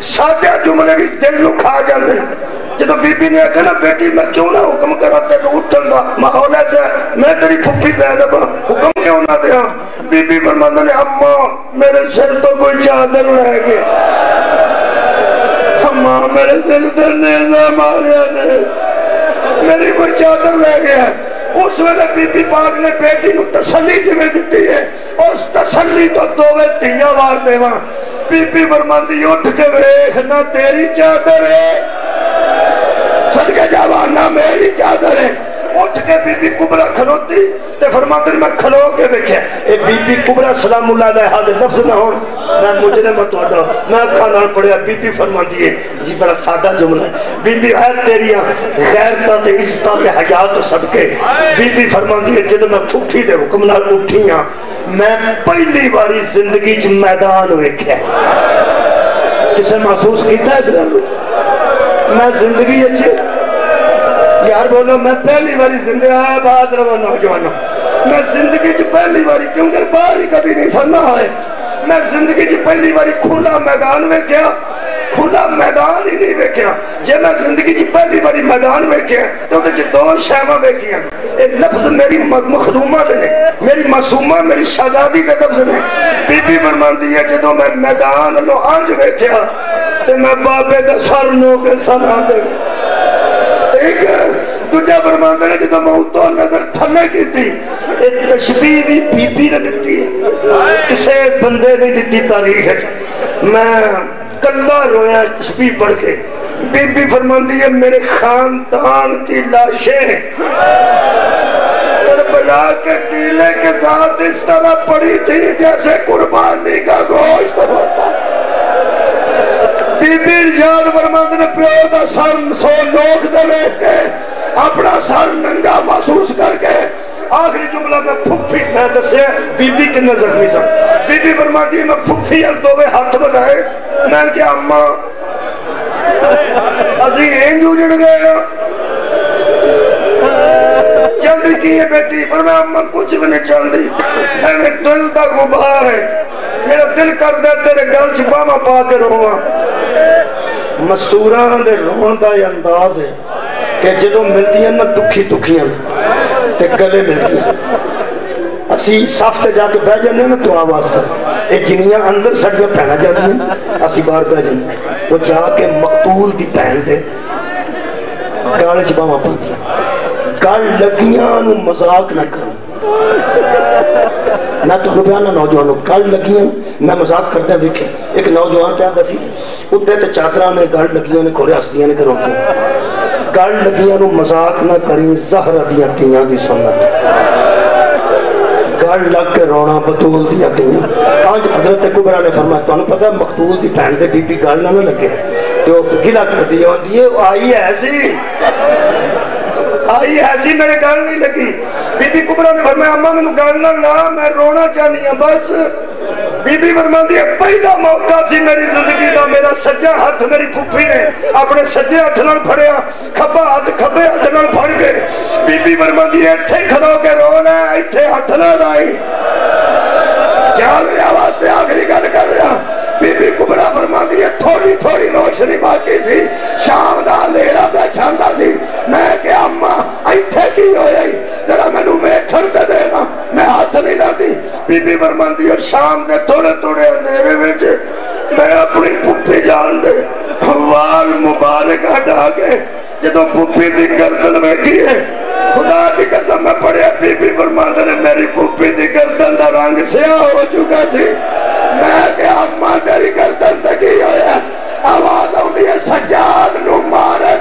سادہ جملے بھی دل نو کھا جاندے ہیں جدو بی بی نے کہا نا بیٹی میں کیوں نہ حکم کراتے تو اٹھن دا ماحول ایسا ہے میں تیری پھپھی زینب حکم کیوں نہ دیا بی بی فرماندے نے اماں میرے سر تو کوئی چادر لے گئے اماں میرے سر تو نیزہ ماریا نے میری کوئی چادر لے گیا اس ویلے بی بی پاک نے بیٹی نو تسلی جویں دتی ہے اس تسلی تو دوویں تیاں وار دیواں بی بی فرماندی اٹھ کے ویکھ نہ تیری چادر ہے صدقے جاواں نہ میری چادر ہے اٹھ کے بی بی کبرا کھلوتی تے فرماندی میں کھلو کے دیکھیا اے بی بی کبرا سلام اللہ علیہ دے لفظ نہ ہون میں مجرم تہاڈا میں اکھاں نال پڑھیا بی بی فرماندی ہے جی بڑا سادہ جملہ ہے بی بی ہے تیریاں غیرتاں تے عزتاں تے حیا تو صدقے بی بی فرماندی ہے جدوں میں پھپھی دے حکم نال اٹھی ہاں میں پہلی باری زندگی چ میدان ویکھیا کسے محسوس کیتا اس گل میں زندگی اچھی یار بولو میں پہلی باری زندگی آیا بات رہو نوجوانوں میں زندگی چ پہلی باری کیونکہ باہر ہی کبھی نہیں سننا ہے میں زندگی چ پہلی باری کھلا میدان ویکھیا کھلا میدان ہی نہیں ویکھیا جے میں زندگی چ پہلی باری میدان ویکھیا تو تے چ دو شیواں ویکھیاں اے لفظ میری مخدومہ دے نے میری معصومہ میری شہزادی دے لفظ نے بی بی فرماندی ہے جدوں میں میدان لو انج ویکھیا تے میں بابے دا سر نو کے سنا دے ایک دوجا فرماندے نے جدوں میں اتوں نظر تھلے کیتی ایک تشبیہ بھی بی بی نے دتی ہے کسے بندے نے دتی تاریخ میں کلا رویا تشبیہ پڑھ کے بی بی فرماندی ہے میرے خاندان کی لاشیں کربلا کے ٹیلے کے ساتھ اس طرح پڑی تھی جیسے قربانی کا گوشت ہوتا بی بی یاد فرماندے نے پیو دا سر سو نوک دے ویکھ کے اپنا سر ننگا محسوس کر کے آخری جملہ میں پھپھی میں دسے بی بی کنے زخمی سن بی بی فرماندی ہے میں پھپھی ال دوویں ہاتھ بدائے میں کیا اماں ازی انج اجڑ گئے جلدی کی ہے بیٹی پر میں اماں کچھ بھی نہیں چاہتی میں دل دا غبار ہے میرا دل کر دے تیرے گل چ باواں پا کے رواں مستوراں دے رون دا یہ انداز ہے کہ جدوں ملدیاں نہ دکھی دکھیاں تے گلے ملدیاں اسی صف تے جا کے بیٹھ جانے نا دعا واسطے اے جنیاں اندر سڑیاں پہنا جاتی ہیں اسی بار بیٹھ جانے وہ جا کے مقتول دی پہن دے گال چ باواں پاندیاں گل لگیاں نو مذاق نہ کرو میں تو بیان نوجوانوں گل لگیاں میں مذاق کرتے ویکھے ایک نوجوان پہ آتا سی ادھے تے چادراں نے گل لگیاں نے کھورے ہستیاں نے کرو گل لگیاں نو مذاق نہ کریں زہرا دیاں تیاں دی سنت گل لگ کے رونا بطول دیاں تیاں آج حضرت کبرا نے فرمایا تو انہوں پتہ ہے مقتول دی پہن دے بی بی گل نہ لگے تو گلا کر دیا ہوندی ہے آئی ایسی آئی ایسی میرے گل نہیں لگی بی بی کبرا نے فرمایا اماں میں گل نہ لا میں رونا چاہنی ہوں بس بی بی فرماندی ہے پہلا موقع سی میری زندگی دا میرا سجا ہاتھ میری پھپھی نے اپنے سجے ہاتھ نال پھڑیا کھبا ہاتھ کھبے ہاتھ نال پھڑ کے بی بی فرماندی ہے ایتھے کھلو کے رونا ہے ایتھے ہاتھ نہ لائی جاگ رہا واسطے آخری گل کر رہا بی بی کبرا فرماندی ہے تھوڑی تھوڑی روشنی باقی سی شام دا اندھیرا پہچاندا سی میں کہ اماں ایتھے کی ہوئی ذرا مینوں ویکھن تے دینا میں ہاتھ نہیں لاندی بی بی فرماندی ہے شام دے تھوڑے تھوڑے اندھیرے وچ میں اپنی پھپھی جان دے وال مبارک ہٹا کے جدوں پھپھی دی گردن ویکھی ہے خدا دی قسم میں پڑھیا بی بی فرماندے نے میری پھپھی دی گردن دا رنگ سیاہ ہو چکا سی میں کہ اماں تیری گردن تے کی ہویا آواز آندی ہے سجاد نو مارن